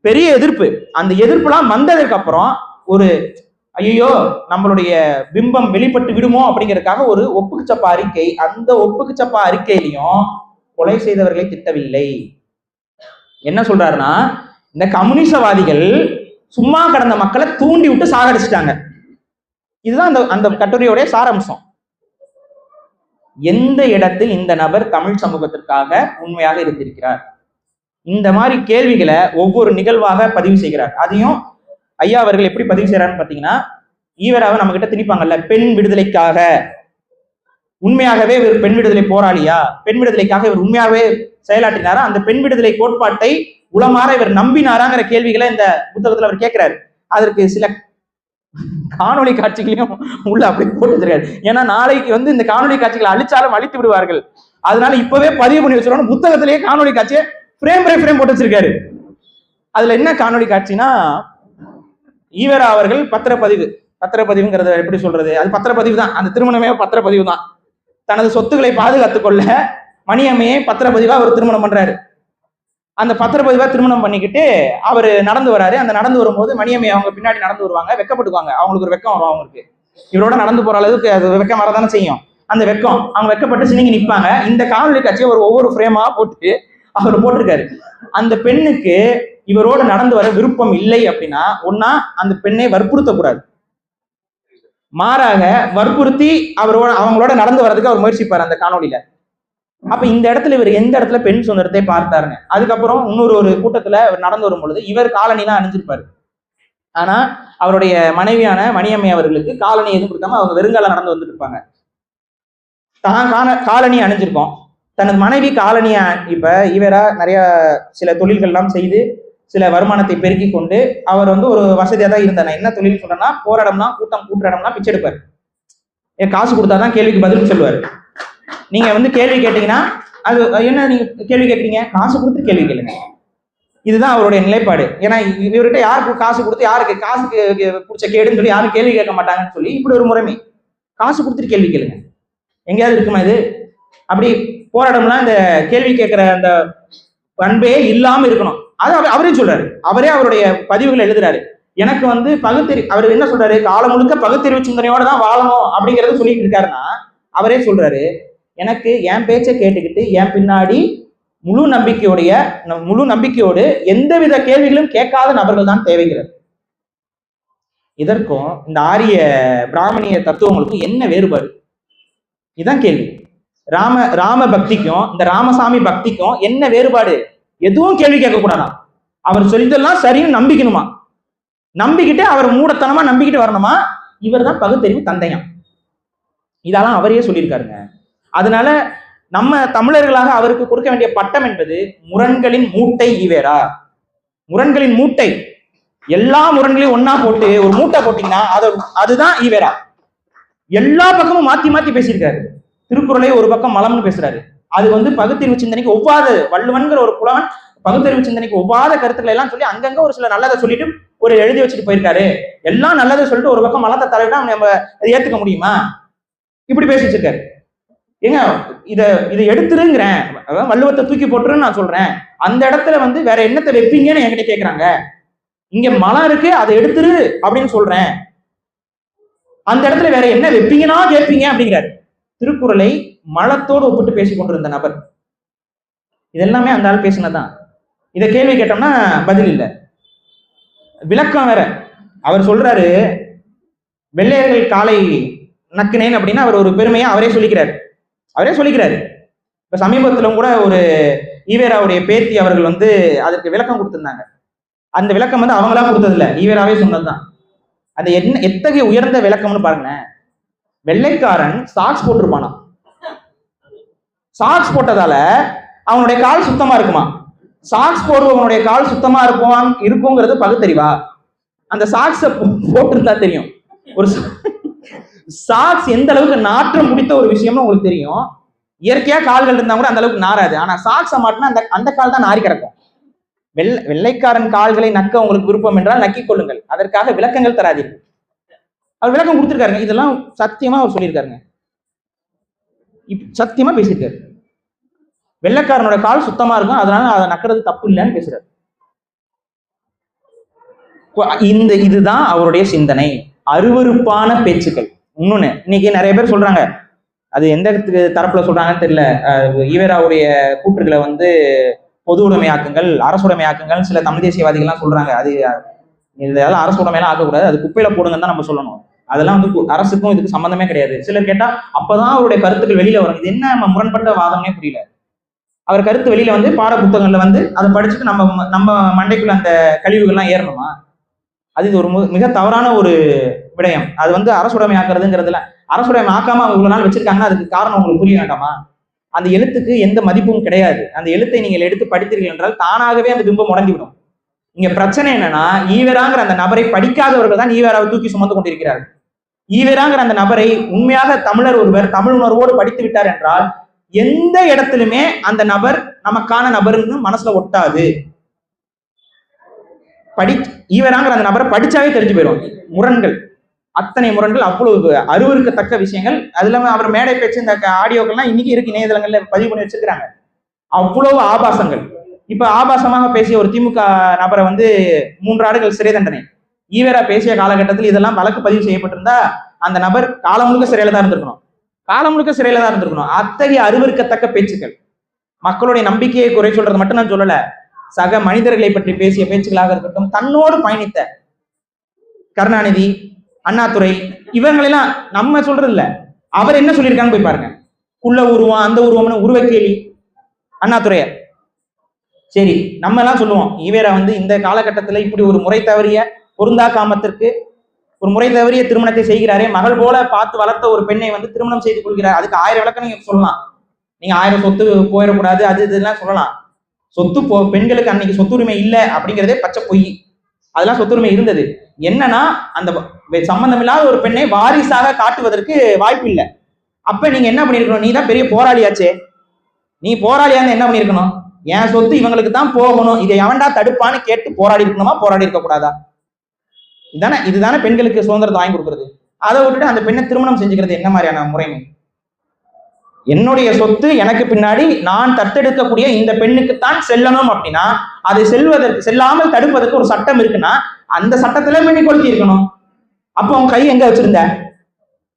பெரிய எதிர்ப்பு. அந்த எதிர்ப்புலாம் வந்ததுக்கு அப்புறம் ஒரு ஐயோ நம்மளுடைய பிம்பம் வெளிப்பட்டு விடுமோ அப்படிங்கிறதுக்காக ஒரு ஒப்புக்குச்சப்பா அறிக்கை. அந்த ஒப்புக்குச்சப்பா அறிக்கையிலையும் கொலை செய்தவர்களை திட்டவில்லை. என்ன சொல்றாருன்னா, இந்த கம்யூனிசவாதிகள் சும்மா கடந்த மக்களை தூண்டி விட்டு சாகடிச்சிட்டாங்க. இதுதான் அந்த கட்டுரையோடைய சாராம்சம். எந்த இடத்தில் இந்த நபர் தமிழ் சமூகத்திற்காக உண்மையாக இருந்திருக்கிறார்? இந்த மாதிரி கேள்விகளை ஒவ்வொரு நிகழ்வாக பதிவு செய்கிறார். அதையும் ஐயா அவர்கள் எப்படி பதிவு செய்யறாருன்னு பாத்தீங்கன்னா, ஈவராவை நம்ம கிட்ட திணிப்பாங்கல்ல, பெண் விடுதலைக்காக உண்மையாகவே இவர் பெண் விடுதலை போராளியா, பெண் விடுதலைக்காக இவர் உண்மையாகவே செயலாற்றினாரா, அந்த பெண் விடுதலை கோட்பாட்டை உளமாற இவர் நம்பினாராங்கிற கேள்விகளை இந்த புத்தகத்துல அவர் கேட்கிறாரு. அதற்கு சில காணொலி காட்சிகளையும் உள்ள அப்படி போட்டு வச்சிருக்காரு. ஏன்னா நாளைக்கு இந்த காணொலி காட்சிகளை அழிச்சாலும் அழித்து விடுவார்கள், அதனால இப்பவே பதிவு பண்ணி வச்சிருக்கணும். புத்தகத்திலேயே காணொலி காட்சியை ஃப்ரேம் பை ஃப்ரேம் போட்டு வச்சிருக்காரு. அதுல என்ன காணொலி காட்சினா, ஈவேரா அவர்கள் பத்திரப்பதிவுங்கிறத எப்படி சொல்றது, அது பத்திரப்பதிவு தான், அந்த திருமணமே பத்திரப்பதிவு தான். தனது சொத்துக்களை பாதுகாத்துக் கொள்ள மணியம்மையை பத்திரப்பதிவா அவர் திருமணம் பண்றாரு. அந்த பத்திரப்பதிவா திருமணம் பண்ணிக்கிட்டு அவர் நடந்து வராரு. அந்த நடந்து வரும்போது மணியம்மை அவங்க பின்னாடி நடந்து வருவாங்க, வெக்கப்பட்டுக்குவாங்க. அவங்களுக்கு ஒரு வெக்கம் வரும். அவங்களுக்கு இவரோட நடந்து போற அளவுக்கு அது வெக்கம் வரதானே செய்யும். அந்த வெக்கம் அவங்க வெக்கப்பட்டு சினிங்கி நிற்பாங்க. இந்த காணொலி காட்சியை ஒவ்வொரு ஃப்ரேமா போட்டு அவர் போட்டிருக்காரு. அந்த பெண்ணுக்கு இவரோட நடந்து வர விருப்பம் இல்லை அப்படின்னா ஒன்னா அந்த பெண்ணை வற்புறுத்தக்கூடாது, மாறாக வற்புறுத்தி அவங்களோட நடந்து வர்றதுக்கு அவர் முயற்சிப்பார் அந்த காணொலியில. அப்ப இந்த இடத்துல இவர் எந்த இடத்துல பெண் சுதந்திரத்தை பார்த்தாருங்க. அதுக்கப்புறம் ஒரு கூட்டத்துல அவர் நடந்து வரும் பொழுது இவர் காலனி தான் அணிஞ்சிருப்பாரு. ஆனா அவருடைய மனைவியான மணியம்மை அவர்களுக்கு காலனி எதுவும் கொடுக்காம அவங்க வெறுங்கால நடந்து வந்துட்டு இருப்பாங்க. தான் காலனி அணிஞ்சிருக்கோம், தனது மனைவி காலனிய இப்ப ஈவேரா நிறைய சில தொழில்கள்லாம் செய்து சில வருமானத்தை பெருக்கி கொண்டு அவர் ஒரு வசதியா தான் இருந்தார். என்ன தொழில் சொல்றேன்னா, போற இடம்னா கூட்டம் கூட்டுற இடம்னா பிச்சை எடுப்பாரு. காசு கொடுத்தாதான் கேள்விக்கு பதில் சொல்லுவாரு. நீங்க கேள்வி கேட்டீங்கன்னா அது என்ன, நீங்க கேள்வி கேட்குறீங்க, காசு கொடுத்து கேள்வி கேளுங்க. இதுதான் அவருடைய நிலைப்பாடு. ஏன்னா இவர்கிட்ட யாருக்கு காசு கொடுத்து யாருக்கு காசுக்கு பிடிச்ச கேடுன்னு சொல்லி யாரும் கேள்வி கேட்க மாட்டாங்கன்னு சொல்லி இப்படி ஒரு முறைமை. காசு கொடுத்துட்டு கேள்வி கேளுங்க, எங்கேயாவது இருக்குமா இது? அப்படி போராடம்லாம் இந்த கேள்வி கேட்கிற அந்த பண்பே இல்லாம இருக்கணும். அது அவரே சொல்றாரு. அவரே அவருடைய பதிவுகள் எழுதுறாரு. எனக்கு அவர் என்ன சொல்றாரு, காலம் முழுக்க பகுத்தறிவு சிந்தனையோட தான் வாழணும் அப்படிங்கறத சொல்லிட்டு இருக்காருன்னா, அவரே சொல்றாரு, எனக்கு என் பேச்சை கேட்டுக்கிட்டு என் பின்னாடி முழு நம்பிக்கையோடு எந்தவித கேள்விகளும் கேட்காத நபர்கள் தான் தேவைங்கிறார். இதற்கும் இந்த ஆரிய பிராமணிய தத்துவங்களுக்கும் என்ன வேறுபாடு? இதுதான் கேள்வி. ராம பக்திக்கும் இந்த ராமசாமி பக்திக்கும் என்ன வேறுபாடு? எதுவும் கேள்வி கேட்க கூடாதான். அவர் சொல்லிதெல்லாம் சரின்னு நம்பிக்கணுமா, நம்பிக்கிட்டு அவர் மூடத்தனமா நம்பிக்கிட்டு வரணுமா. இவர் தான் பகுத்தறிவு தந்தையாம். இதெல்லாம் அவரே சொல்லியிருக்காருங்க. அதனால நம்ம தமிழர்களாக அவருக்கு கொடுக்க வேண்டிய பட்டம் என்பது முரண்களின் மூட்டை ஈவேரா. முரண்களின் மூட்டை, எல்லா முரண்களையும் ஒன்னா போட்டு ஒரு மூட்டை போட்டீங்கன்னா அதுதான் ஈவேரா. எல்லா பக்கமும் மாத்தி மாத்தி பேசியிருக்காரு. திருக்குறளை ஒரு பக்கம் மலம்னு பேசுறாரு. அது பகுத்தறிவு சிந்தனைக்கு ஒவ்வாத, வள்ளுவன்கிற ஒரு புலவன் பகுத்தறிவு சிந்தனைக்கு ஒவ்வாத கருத்துக்களை எல்லாம் சொல்லி அங்கங்க ஒரு சில நல்லதை சொல்லிட்டு ஒரு எழுதி வச்சுட்டு போயிருக்காரு. எல்லாம் நல்லதை சொல்லிட்டு ஒரு பக்கம் மலத்தை தலைவிட்டா நம்ம அதை ஏத்துக்க முடியுமா? இப்படி பேசி வச்சிருக்காரு. ஏங்க இதை எடுத்துருங்கிறேன், வள்ளுவத்தை தூக்கி போட்டுருன்னு நான் சொல்றேன். அந்த இடத்துல வேற என்னத்தை வைப்பீங்கன்னு என்கிட்ட கேட்கறாங்க. இங்க மலம் இருக்கு, அதை எடுத்துரு அப்படின்னு சொல்றேன். அந்த இடத்துல வேற என்ன வைப்பீங்கன்னா கேட்பீங்க அப்படிங்கிறாரு. திருக்குறளை மலத்தோடு ஒப்பிட்டு பேசி கொண்டிருந்த நபர். இதெல்லாமே அந்த ஆள் பேசினதான். இதை கேள்வி கேட்டோம்னா பதில் இல்லை, விளக்கம் வேற. அவர் சொல்றாரு, வெள்ளையர்கள் காலை நக்கினேன் அப்படின்னா அவர் ஒரு பெருமையா அவரே சொல்லிக்கிறாரு. இப்ப சமீபத்துல கூட ஒரு ஈவேராவுடைய பேத்தி அவர்கள் அதற்கு விளக்கம் கொடுத்திருந்தாங்க. அந்த விளக்கம் அவங்களா கொடுத்தது இல்ல, ஈவேராவே சொன்னதுதான். அது என்ன எத்தகைய உயர்ந்த விளக்கம்னு பாருங்களேன். வெள்ளைக்காரன் சாக்ஸ் போட்டிருப்பானா, சாக்ஸ் போட்டதால அவனுடைய கால் சுத்தமா இருக்குமா? சாக்ஸ் போடுவவனுடைய கால் சுத்தமா இருக்குங்கிறது பகுத்தறிவா? அந்த சாக்ஸ போட்டிருந்தா தெரியும். ஒரு சாக்ஸ் எந்த அளவுக்கு நாற்றம் முடித்த ஒரு விஷயம்னு உங்களுக்கு தெரியும். இயற்கையா கால்கள் இருந்தா கூட அந்த அளவுக்கு நாராது. ஆனா சாக்ஸ மாட்டினா அந்த கால் தான் நாரி கிடக்கும். வெள்ளைக்காரன் கால்களை நக்க உங்களுக்கு விருப்பம் என்றால் நக்கிக் கொள்ளுங்கள், அதற்காக விளக்கங்கள் தராதீர்கள். அவர் விளக்கம் கொடுத்திருக்காருங்க. இதெல்லாம் சத்தியமா அவர் சொல்லியிருக்காருங்க, சத்தியமா பேசியிருக்காரு. வெள்ளைக்காரனோட கால் சுத்தமா இருக்கும், அதனால அதை நக்கிறது தப்பு இல்லைன்னு பேசுறாரு. இதுதான் அவருடைய சிந்தனை. அருவருப்பான பேச்சுக்கள். இன்னொன்னு, இன்னைக்கு நிறைய பேர் சொல்றாங்க, அது எந்த தரப்புல சொல்றாங்கன்னு தெரியல, ஈவேராவுடைய கூற்றுகளை பொது உடைமையாக்குங்கள், அரசுடைமையாக்குங்கள் சில தமிழ் தேசியவாதிகள்லாம் சொல்றாங்க. அது இதெல்லாம் அரசு உடைமையெல்லாம் ஆக்கக்கூடாது, அது குப்பையில போடுங்கன்னு தான் நம்ம சொல்லணும். அதெல்லாம் அரசுக்கும் இதுக்கு சம்பந்தமே கிடையாது. சிலர் கேட்டா அப்பதான் அவருடைய கருத்துக்கள் வெளியில வரும். இது என்ன முரண்பட்ட வாதம்னே புரியல. அவர் கருத்து வெளியில பாட புத்தகங்கள்ல அதை படிச்சுட்டு நம்ம மண்டைக்குள்ள அந்த கழிவுகள்லாம் ஏறணுமா? அது இது ஒரு மிக தவறான ஒரு விடயம். அது வந்து அரசுடைமை ஆக்குறதுங்கிறதுல அரசுடைமை ஆக்காம அவங்க இவ்வளவு நாள் வச்சிருக்காங்கன்னா அதுக்கு காரணம் உங்களுக்கு புரிய வேண்டாமா? அந்த எழுத்துக்கு எந்த மதிப்பும் கிடையாது. அந்த எழுத்தை நீங்கள் எடுத்து படித்தீர்கள் என்றால் தானாகவே அந்த பிம்பம் உடஞ்சிவிடும். இங்க பிரச்சனை என்னன்னா, ஈவேராங்கிற அந்த நபரை படிக்காதவர்கள் தான் ஈவேராவை தூக்கி சுமந்து கொண்டிருக்கிறார்கள். ஈவேராங்கிற அந்த நபரை உண்மையாக தமிழர் ஒருவர் தமிழ் உணர்வோடு படித்து விட்டார் என்றால் எந்த இடத்திலுமே அந்த நபர் நமக்கான நபர்னு மனசுல ஒட்டாது. ஈவேராங்கிற அந்த நபரை படிச்சாவே தெரிஞ்சு போயிடும். முரண்கள், அத்தனை முரண்கள், அவ்வளவு அருவருக்கத்தக்க விஷயங்கள். அது இல்லாம அவர் மேடை பேச்சு இந்த ஆடியோக்கள்லாம் இன்னைக்கு இருக்கு, இணையதளங்கள்ல பதிவு பண்ணி வச்சிருக்கிறாங்க. அவ்வளவு ஆபாசங்கள். இப்ப ஆபாசமாக பேசிய ஒரு திமுக நபரை வந்து 3 ஆண்டுகள் சிறை தண்டனை. ஈவேரா பேசிய காலகட்டத்தில் இதெல்லாம் வழக்கு பதிவு செய்யப்பட்டிருந்தா அந்த நபர் காலம் முழுக்க சிறையில தான் இருந்திருக்கணும். காலம் முழுக்க சிறையில தான் இருந்திருக்கணும். அத்தகைய அருவருக்கத்தக்க பேச்சுக்கள், மக்களுடைய நம்பிக்கையை குறை சொல்றது மட்டும் நான் சொல்லல, சக மனிதர்களை பற்றி பேசிய பேச்சுக்களாக இருக்கட்டும், தன்னோடு பயணித்த கருணாநிதி, அண்ணாதுரை, இவங்களெல்லாம் நம்ம சொல்றது இல்ல, அவர் என்ன சொல்லியிருக்கான்னு போய் பாருங்க. குள்ள உருவம், அந்த உருவம்னு உருவக்கேலி அண்ணாதுரையர். சரி, நம்ம எல்லாம் சொல்லுவோம் ஈவேரா வந்து இந்த காலகட்டத்துல இப்படி ஒரு முறை தவறிய பொருந்தா காமத்திற்கு ஒரு முறை தவறிய திருமணத்தை செய்கிறாரே, மகள் போல பார்த்து வளர்த்த ஒரு பெண்ணை வந்து திருமணம் செய்து கொள்கிறார். அதுக்கு 1000 விளக்கம் நீங்க சொல்லலாம். நீங்க 1000 சொத்து போயிடக்கூடாது அது இதெல்லாம் சொல்லலாம். சொத்து பெண்களுக்கு அன்னைக்கு சொத்துரிமை இல்லை அப்படிங்கிறதே பச்சை பொய். அதெல்லாம் சொத்துரிமை இருந்தது. என்னன்னா அந்த சம்பந்தம் இல்லாத ஒரு பெண்ணை வாரிசாக காட்டுவதற்கு வாய்ப்பு இல்லை. அப்ப நீங்க என்ன பண்ணிருக்கணும்? நீ தான் பெரிய போராளியாச்சே, நீ போராளியான்னு என்ன பண்ணிருக்கணும்? என் சொத்து இவங்களுக்கு தான் போகணும், இதை எவன்டா தடுப்பான்னு கேட்டு போராடி இருக்கணுமா? போராடி இருக்க கூடாதா? இதுதானே பெண்களுக்கு சுதந்திரத்தை வாங்கி கொடுக்குறது. அதை விட்டுட்டு அந்த பெண்ணை திருமணம் செஞ்சுக்கிறது என்ன மாதிரியான முறைமை? என்னுடைய சொத்து எனக்கு பின்னாடி நான் தத்தெடுக்கக்கூடிய இந்த பெண்ணுக்குத்தான் செல்லணும் அப்படின்னா அதை செல்லாமல் தடுப்பதற்கு ஒரு சட்டம் இருக்குன்னா அந்த சட்டத்துல பெண்ணை கொளுத்தி இருக்கணும். அப்போ அவன் கை எங்க வச்சிருந்த?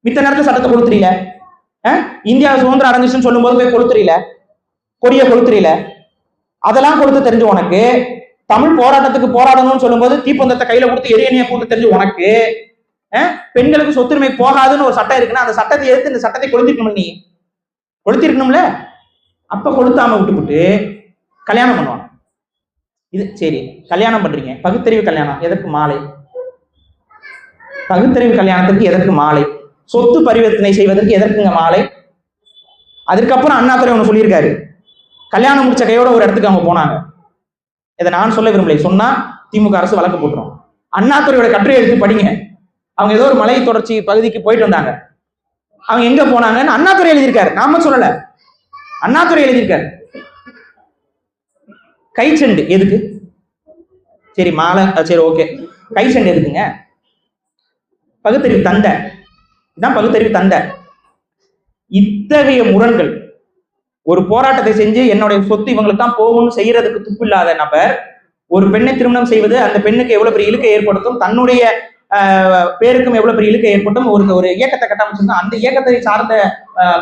மித்த நேரத்துல சட்டத்தை கொளுத்துறீல. இந்தியா சுதந்திரம் அடைஞ்சிச்சுன்னு சொல்லும் போது போய் கொளுத்துறீல, கொடிய கொளுத்துறீல. அதெல்லாம் கொடுத்து தெரிஞ்சு உனக்கு, தமிழ் போராட்டத்துக்கு போராடணும்னு சொல்லும் போது தீப்பந்தத்தை கையில கொடுத்து எரியணியை கூட்டு தெரிஞ்சு உனக்கு, பெண்களுக்கு சொத்துரிமை போகாதுன்னு ஒரு சட்டம் இருக்குன்னா அந்த சட்டத்தை எடுத்து இந்த சட்டத்தை கொளுத்திருக்கணும். நீ கொளுத்திருக்கணும்ல. அப்ப கொளுத்தாம விட்டுவிட்டு கல்யாணம் பண்ணுவாங்க. இது சரி, கல்யாணம் பண்றீங்க, பகுத்தறிவு கல்யாணம் எதற்கு மாலை? பகுத்தறிவு கல்யாணத்துக்கு எதற்கு மாலை? சொத்து பரிவர்த்தனை செய்வதற்கு எதற்குங்க மாலை? அதுக்கப்புறம் அண்ணாதுரை ஒண்ணு சொல்லியிருக்காரு, கல்யாணம் முடிச்ச கையோட ஒரு இடத்துக்கு அவங்க போனாங்க. இதை நான் சொல்ல விரும்பலை, சொன்னா திமுக அரசு வழக்கு போட்டுரும். அண்ணாதுரையோட கட்டுரை எடுத்து படிங்க. அவங்க ஏதோ ஒரு மலை தொடர்ச்சி பகுதிக்கு போயிட்டு வந்தாங்க. அவங்க எங்க போனாங்கன்னு அண்ணாதுரை எழுதியிருக்காரு, நாம சொல்லல, அண்ணாதுரை எழுதியிருக்காரு. கை செண்டு எதுக்கு? சரி மாலை, சரி ஓகே, கை செண்டு எதுக்குங்க? பகுத்தறிவு தந்தை, இதான் பகுத்தறிவு தந்தை. இத்தகைய முரண்கள், ஒரு போராட்டத்தை செஞ்சு என்னுடைய சொத்து இவங்களுக்கு தான் போகும்னு செய்யறதுக்கு துப்பு இல்லாத நபர் ஒரு பெண்ணை திருமணம் செய்வது அந்த பெண்ணுக்கு எவ்வளவு பெரிய இழுக்கை ஏற்படுத்தும், தன்னுடைய பேருக்கும் எவ்வளவு பெரிய இழுக்கை ஏற்படுத்தும், ஒரு இயக்கத்தை கட்டமைச்சிருந்தா அந்த இயக்கத்தை சார்ந்த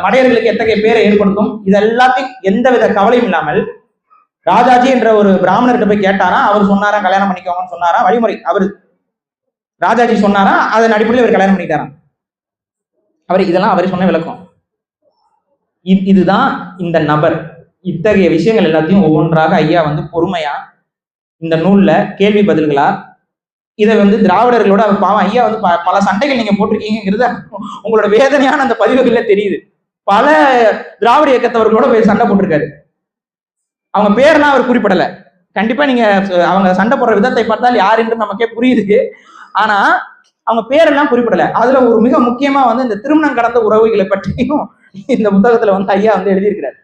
மடையர்களுக்கு எத்தகைய பேரை ஏற்படுத்தும், இது எல்லாத்தையும் எந்தவித கவலையும் இல்லாமல் ராஜாஜி என்ற ஒரு பிராமணர்கிட்ட போய் கேட்டாரா, அவர் சொன்னாரா கல்யாணம் பண்ணிக்கோங்கன்னு சொன்னாரா, வழிமுறை அவர் ராஜாஜி சொன்னாரா, அதன் அடிப்படையில் அவர் கல்யாணம் பண்ணிட்டாராம். இதெல்லாம் அவரை சொன்ன விளக்கம். இதுதான் இந்த நபர். இத்தகைய விஷயங்கள் எல்லாத்தையும் ஒவ்வொன்றாக ஐயா வந்து பொறுமையா இந்த நூல்ல கேள்வி பதில்களா இதை வந்து திராவிடர்களோட அவர் பாவம் ஐயா வந்து பல சண்டைகள் நீங்க போட்டிருக்கீங்கிறது உங்களோட வேதனையான அந்த பதிவுகள்ல தெரியுது. பல திராவிட இயக்கத்தவர்களோட போய் சண்டை போட்டிருக்காரு. அவங்க பேரெல்லாம் அவர் குறிப்பிடல. கண்டிப்பா நீங்க அவங்க சண்டை போடுற விதத்தை பார்த்தால் யார் என்று நமக்கே புரியுது. ஆனா அவங்க பேரெல்லாம் குறிப்பிடல. அதுல ஒரு மிக முக்கியமா வந்து இந்த திருமணம் கடந்த உறவுகளை பற்றியும் இந்த புத்தகத்துல வந்து ஐயா வந்து எழுதியிருக்கிறார்.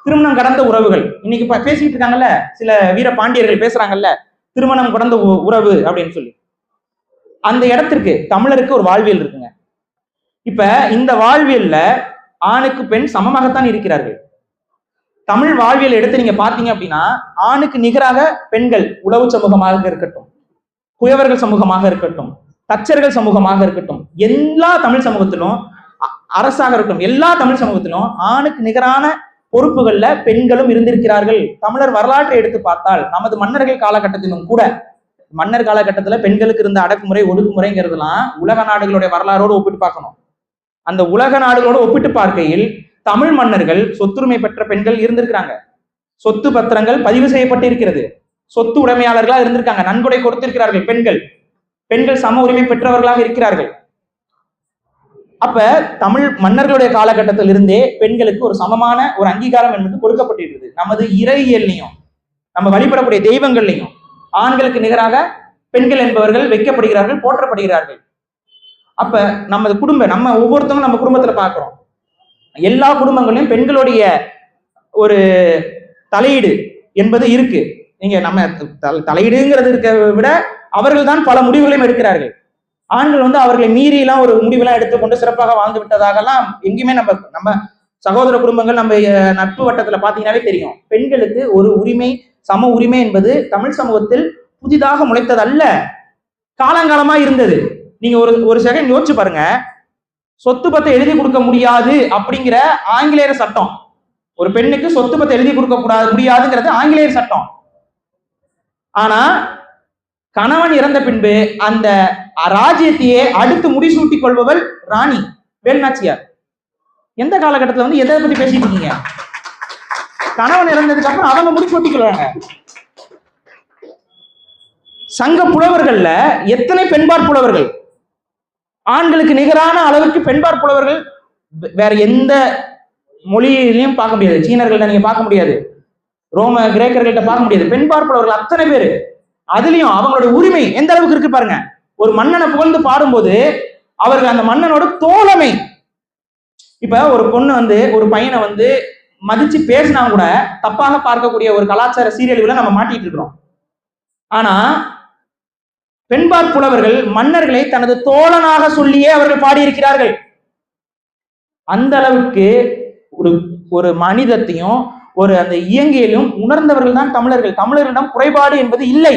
திருமணம் கடந்த உறவுகள் இன்னைக்கு பேசிட்டு இருக்காங்கல்ல, சில வீர பாண்டியர்கள் பேசுறாங்கல்ல, திருமணம் கடந்த உறவு அப்படின்னு சொல்லி. அந்த இடத்திற்கு தமிழருக்கு ஒரு வாழ்வியல் இருக்குங்க. இப்ப இந்த வாழ்வியல்ல ஆணுக்கு பெண் சமமாகத்தான் இருக்கிறார்கள். தமிழ் வாழ்வியல் எடுத்து நீங்க பாத்தீங்க அப்படின்னா ஆணுக்கு நிகராக பெண்கள் உளவு சமூகமாக இருக்கட்டும், குயவர்கள் சமூகமாக இருக்கட்டும், தச்சர்கள் சமூகமாக இருக்கட்டும், எல்லா தமிழ் சமூகத்திலும் அரசாக இருக்கட்டும், எல்லா தமிழ் சமூகத்திலும் ஆணுக்கு நிகரான பொறுப்புகள்ல பெண்களும் இருந்திருக்கிறார்கள். தமிழர் வரலாற்றை எடுத்து பார்த்தால் நமது மன்னர்கள் காலகட்டத்திலும் கூட, மன்னர் காலகட்டத்துல பெண்களுக்கு இருந்த அடக்குமுறை ஒடுக்குமுறைங்கிறதுலாம் உலக நாடுகளுடைய வரலாறோடு ஒப்பிட்டு பார்க்கணும். அந்த உலக நாடுகளோடு ஒப்பிட்டு பார்க்கையில் தமிழ் மன்னர்கள் சொத்துரிமை பெற்ற பெண்கள் இருந்திருக்கிறாங்க. சொத்து பத்திரங்கள் பதிவு செய்யப்பட்டு இருக்கிறது. சொத்து உடைமையாளர்களாக இருந்திருக்காங்க. நன்கொடை கொடுத்திருக்கிறார்கள். பெண்கள் சம உரிமை பெற்றவர்களாக இருக்கிறார்கள். அப்ப தமிழ் மன்னர்களுடைய காலகட்டத்தில் இருந்தே பெண்களுக்கு ஒரு சமமான ஒரு அங்கீகாரம் என்பது கொடுக்கப்பட்டிருக்கிறது. நமது இறையியல்லையும் நம்ம வழிபடக்கூடிய தெய்வங்கள்லையும் ஆண்களுக்கு நிகராக பெண்கள் என்பவர்கள் வைக்கப்படுகிறார்கள், போற்றப்படுகிறார்கள். அப்ப நமது நம்ம ஒவ்வொருத்தவங்க நம்ம குடும்பத்துல பாக்குறோம், எல்லா குடும்பங்களிலும் பெண்களுடைய ஒரு தலையீடு என்பது இருக்கு. நீங்க நம்ம தலையீடுங்கிறது இருக்க விட அவர்கள் தான் பல முடிவுகளையும் எடுக்கிறார்கள். ஆண்கள் அவர்களை மீறி எல்லாம் ஒரு முடிவெல்லாம் எடுத்துக்கொண்டு சிறப்பாக வாழ்ந்து விட்டதாகலாம் எங்கேயுமே நம்ம சகோதர குடும்பங்கள் நம்ம நட்பு வட்டத்துல பாத்தீங்கன்னாவே தெரியும். பெண்களுக்கு ஒரு உரிமை, சம உரிமை என்பது தமிழ் சமூகத்தில் புதிதாக முளைத்தது அல்ல, காலங்காலமா இருந்தது. நீங்க ஒரு செகண்ட் யோசிச்சு பாருங்க. சொத்து பத்தை எழுதி கொடுக்க முடியாது அப்படிங்கிற ஆங்கிலேயர் சட்டம், ஒரு பெண்ணுக்கு சொத்து பத்தை எழுதி கொடுக்க முடியாதுங்கிறது ஆங்கிலேயர் சட்டம். ஆனா கணவன் இறந்த பின்பு அந்த ராஜ்யத்தையே அடுத்து முடிசூட்டிக் கொள்பவள் ராணி வேலுநாச்சியார். எந்த காலகட்டத்துல எதை பத்தி பேசிட்டு இருக்கீங்க? கணவன் இறந்ததுக்கு அப்புறம் அவங்க முடிசூட்டிக் கொள்வாங்க. சங்க புலவர்கள்ல எத்தனை பெண்பார் புலவர்கள், ஆண்களுக்கு நிகரான அளவுக்கு பெண்பார் புலவர்கள் வேற எந்த மொழியிலையும் பார்க்க முடியாது. சீனர்கள்ட்ட நீங்க பார்க்க முடியாது, ரோம கிரேக்கர்கள்ட்ட பார்க்க முடியாது. பெண்பார் புலவர்கள் அத்தனை பேரு. அதுலயும் அவங்களுடைய உரிமை எந்த அளவுக்கு இருக்கு பாருங்க. ஒரு மன்னனை புகழ்ந்து பாடும்போது அவர்கள் அந்த மன்னனோட தோழமை. இப்ப ஒரு பொண்ணு ஒரு பையனை மதிச்சு பேசினா கூட தப்பாக பார்க்கக்கூடிய ஒரு கலாச்சார சீரழிவுல நம்ம மாட்டிட்டு இருக்கிறோம். ஆனா பெண்பார் புலவர்கள் மன்னர்களை தனது தோழனாக சொல்லியே அவர்கள் பாடியிருக்கிறார்கள். அந்த அளவுக்கு ஒரு மனிதத்தையும் அந்த இயங்கியலும் உணர்ந்தவர்கள் தான் தமிழர்கள். தமிழர்களிடம் குறைபாடு என்பது இல்லை.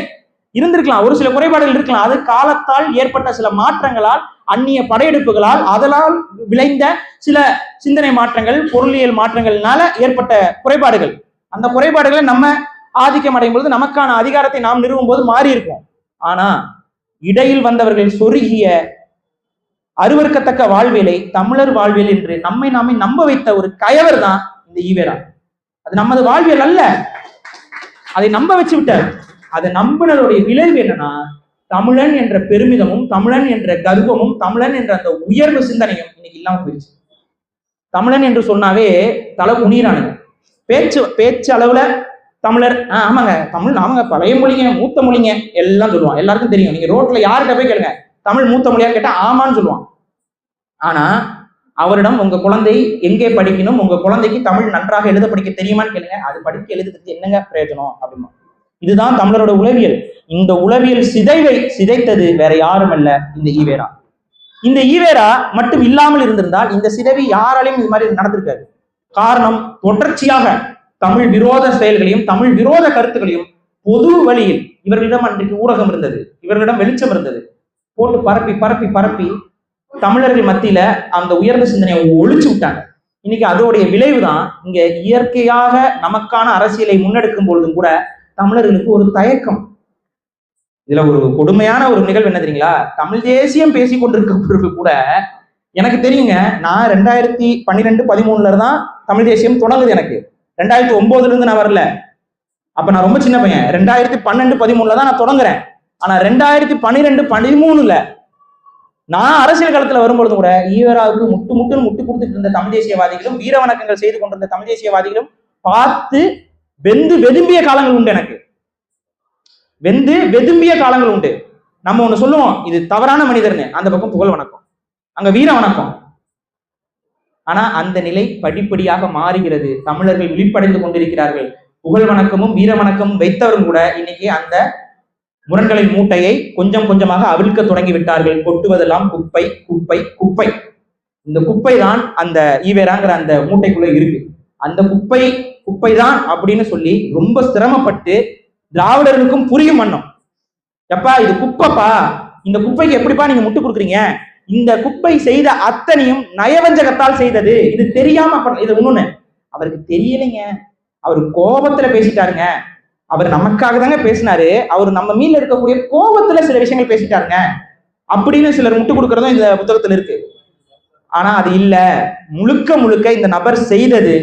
இருந்திருக்கலாம், ஒரு சில குறைபாடுகள் இருக்கலாம். அது காலத்தால் ஏற்பட்ட சில மாற்றங்களால், அந்நிய படையெடுப்புகளால், அதனால் விளைந்த சில சிந்தனை மாற்றங்கள், பொருளியல் மாற்றங்கள்னால ஏற்பட்ட குறைபாடுகள். அந்த குறைபாடுகளை நம்ம ஆதிக்கம் அடையும் பொழுது நமக்கான அதிகாரத்தை நாம் நிறுவும் போது மாறி இருக்கும். ஆனா இடையில் வந்தவர்கள் சொருகிய அருவருக்கத்தக்க வாழ்வியலை தமிழர் வாழ்வியல் என்று நாமே நம்ப வைத்த ஒரு கயவர் தான் இந்த ஈவேரா. அது நமது வாழ்வியல் அல்ல, அதை நம்ப வச்சு விட்டார். அதை நம்பினருடைய விளைவு என்னன்னா, தமிழன் என்ற பெருமிதமும், தமிழன் என்ற கர்வமும், தமிழன் என்ற அந்த உயர்வு சிந்தனையும் இன்னைக்கு இல்லாம போயிடுச்சு. தமிழன் என்று சொன்னாவே தலை குனிறானுங்க. பேச்சு அளவுல தமிழர், ஆமாங்க தமிழ், ஆமாங்க பழைய மொழிங்க, மூத்த மொழிங்க எல்லாம் சொல்லுவான். எல்லாருக்கும் தெரியும். நீங்க ரோட்ல யார்கிட்ட போய் கேளுங்க, தமிழ் மூத்த மொழியான்னு கேட்டா ஆமான்னு சொல்லுவான். ஆனா அவரிடம் உங்க குழந்தை எங்கே படிக்கணும், உங்க குழந்தைக்கு தமிழ் நன்றாக எழுத படிக்க தெரியுமான்னு கேளுங்க, அது படிக்க எழுதுறது என்னங்க பிரயோஜனம் அப்படிமா. இதுதான் தமிழரோட உளவியல். இந்த உளவியல் சிதைவை சிதைத்தது வேற யாரும் அல்ல, இந்த ஈவேரா. இந்த ஈவேரா மட்டும் இல்லாமல் இருந்திருந்தால் இந்த சிதைவை யாராலையும் இது மாதிரி நடந்திருக்காது. காரணம், தொடர்ச்சியாக தமிழ் விரோத செயல்களையும் தமிழ் விரோத கருத்துக்களையும் பொது வழியில் இவர்களிடம் அன்றைக்கு ஊடகம் இருந்தது, இவர்களிடம் வெளிச்சம் இருந்தது, போட்டு பரப்பி பரப்பி பரப்பி தமிழர்கள் மத்தியில அந்த உயர்ந்த சிந்தனையை ஒழிச்சு விட்டாங்க. இன்னைக்கு அதோடைய விளைவுதான் இங்க இயற்கையாக நமக்கான அரசியலை முன்னெடுக்கும் பொழுதும் கூட தமிழர்களுக்கு ஒரு தயக்கம். இதுல ஒரு கொடுமையான ஒரு நிகழ்வு என்ன தெரியுங்களா? தமிழ் தேசியம் பேசி கொண்டிருக்கிறவர்கள் கூட, எனக்கு தெரியுங்க, நான் 2012-13 தான் தமிழ் தேசியம் தொடங்குது. எனக்கு 2009 இருந்து நான் வரல. அப்ப நான் ரொம்ப சின்ன பையன். 2012-13 தான் நான் தொடங்குறேன். ஆனா 2012-13 நான் அரசியல் களத்துல வரும்பொழுது கூட ஈவேராவுக்கு முட்டு கொடுத்துட்டு இருந்த தமிழ் தேசியவாதிகளும், வீர வணக்கங்கள் செய்து கொண்டிருந்த தமிழ் தேசியவாதிகளும் பார்த்து வெதும்பிய காலங்கள் உண்டு. எனக்கு வெதும்பிய காலங்கள் உண்டு. நம்ம ஒண்ணு சொல்லுவோம், இது தவறான மனிதர்னு, அந்த பக்கம் புகழ் வணக்கம், அங்க வீர வணக்கம். ஆனா அந்த நிலை படிப்படியாக மாறுகிறது. தமிழர்கள் விழிப்படைந்து கொண்டிருக்கிறார்கள். புகழ் வணக்கமும் வீர வணக்கமும் வைத்தவரும் கூட இன்னைக்கு அந்த முரண்களின் மூட்டையை கொஞ்சம் கொஞ்சமாக அவிழ்க்க தொடங்கி விட்டார்கள். கொட்டுவதெல்லாம் குப்பை குப்பை குப்பை. இந்த குப்பை தான் அந்த ஈவேராங்கிற அந்த மூட்டைக்குள்ள இருக்கு. அந்த குப்பை தான் அப்படின்னு சொல்லி ரொம்ப சிரமப்பட்டு திராவிடர்களுக்கும் புரியும் மன்னம், எப்பா இது குப்பைப்பா, இந்த குப்பைக்கு எப்படிப்பா நீங்க முட்டு கொடுக்குறீங்க, இந்த குப்பை செய்த அத்தனையும் நயவஞ்சகத்தால் செய்தது, இது தெரியாம இது ஒண்ணுன்னு அவருக்கு தெரியலைங்க. அவர் கோபத்துல பேசிட்டாருங்க. அவர் நமக்காக தாங்க பேசினாரு. அவர் நம்ம மீன்ல இருக்கக்கூடிய கோபத்துல சில விஷயங்கள் பேசிட்டாருங்க அப்படின்னு சிலர் முட்டு கொடுக்கறதும் இந்த புத்தகத்துல இருக்கு. ஆனா அது இல்ல, முழுக்க இந்த நபர் செய்தது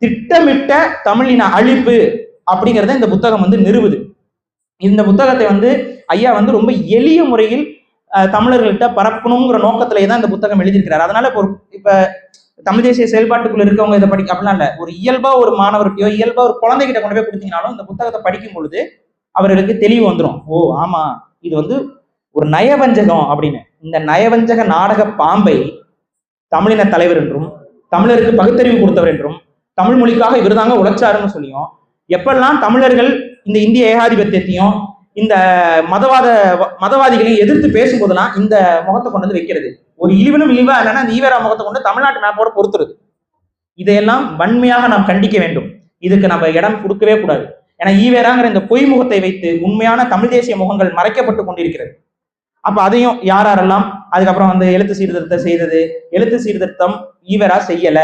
திட்டமிட்ட தமிழின அழிப்பு அப்படிங்கிறத இந்த புத்தகம் நிறுவுது. இந்த புத்தகத்தை ஐயா ரொம்ப எளிய முறையில் தமிழர்கள்ட்ட பரப்பணுங்கிற நோக்கத்திலே தான் இந்த புத்தகம் எழுதியிருக்கிறார். அதனால இப்ப தமிழ் தேசிய செயல்பாட்டுக்குள்ள இருக்கவங்க இதை படிக்க அப்படிலாம் இல்லை. ஒரு இயல்பா ஒரு மாணவர்கிட்டயோ இயல்பா ஒரு குழந்தைகிட்ட கொண்டு போய் கொடுத்தீங்கனாலும் இந்த புத்தகத்தை படிக்கும் பொழுது அவர்களுக்கு தெளிவு வந்துடும். ஓ ஆமா, இது ஒரு நயவஞ்சகம் அப்படின்னு. இந்த நயவஞ்சக நாடக பாம்பை தமிழின தலைவர் என்றும் தமிழருக்கு பகுத்தறிவு கொடுத்தவர் என்றும் தமிழ் மொழிக்காக இவர்தாங்க உழைச்சாருன்னு சொல்லியும் எப்பெல்லாம் தமிழர்கள் இந்த இந்திய ஏகாதிபத்தியத்தையும் இந்த மதவாதிகளையும் எதிர்த்து பேசும்போதெல்லாம் இந்த முகத்தை கொண்டு வந்து வைக்கிறது. ஒரு இழிவனும் இழிவா இல்லைன்னா இந்த ஈவேரா முகத்தை கொண்டு தமிழ்நாட்டு மேப்போட பொறுத்துறது. இதையெல்லாம் வன்மையாக நாம் கண்டிக்க வேண்டும். இதுக்கு நம்ம இடம் கொடுக்கவே கூடாது. ஏன்னா ஈவேராங்கிற இந்த பொய் முகத்தை வைத்து உண்மையான தமிழ் தேசிய முகங்கள் மறைக்கப்பட்டு கொண்டிருக்கிறது. அப்ப அதையும் யாரெல்லாம் அதுக்கப்புறம் எழுத்து சீர்திருத்தம் செய்தது, எழுத்து சீர்திருத்தம் ஈவேரா செய்யல.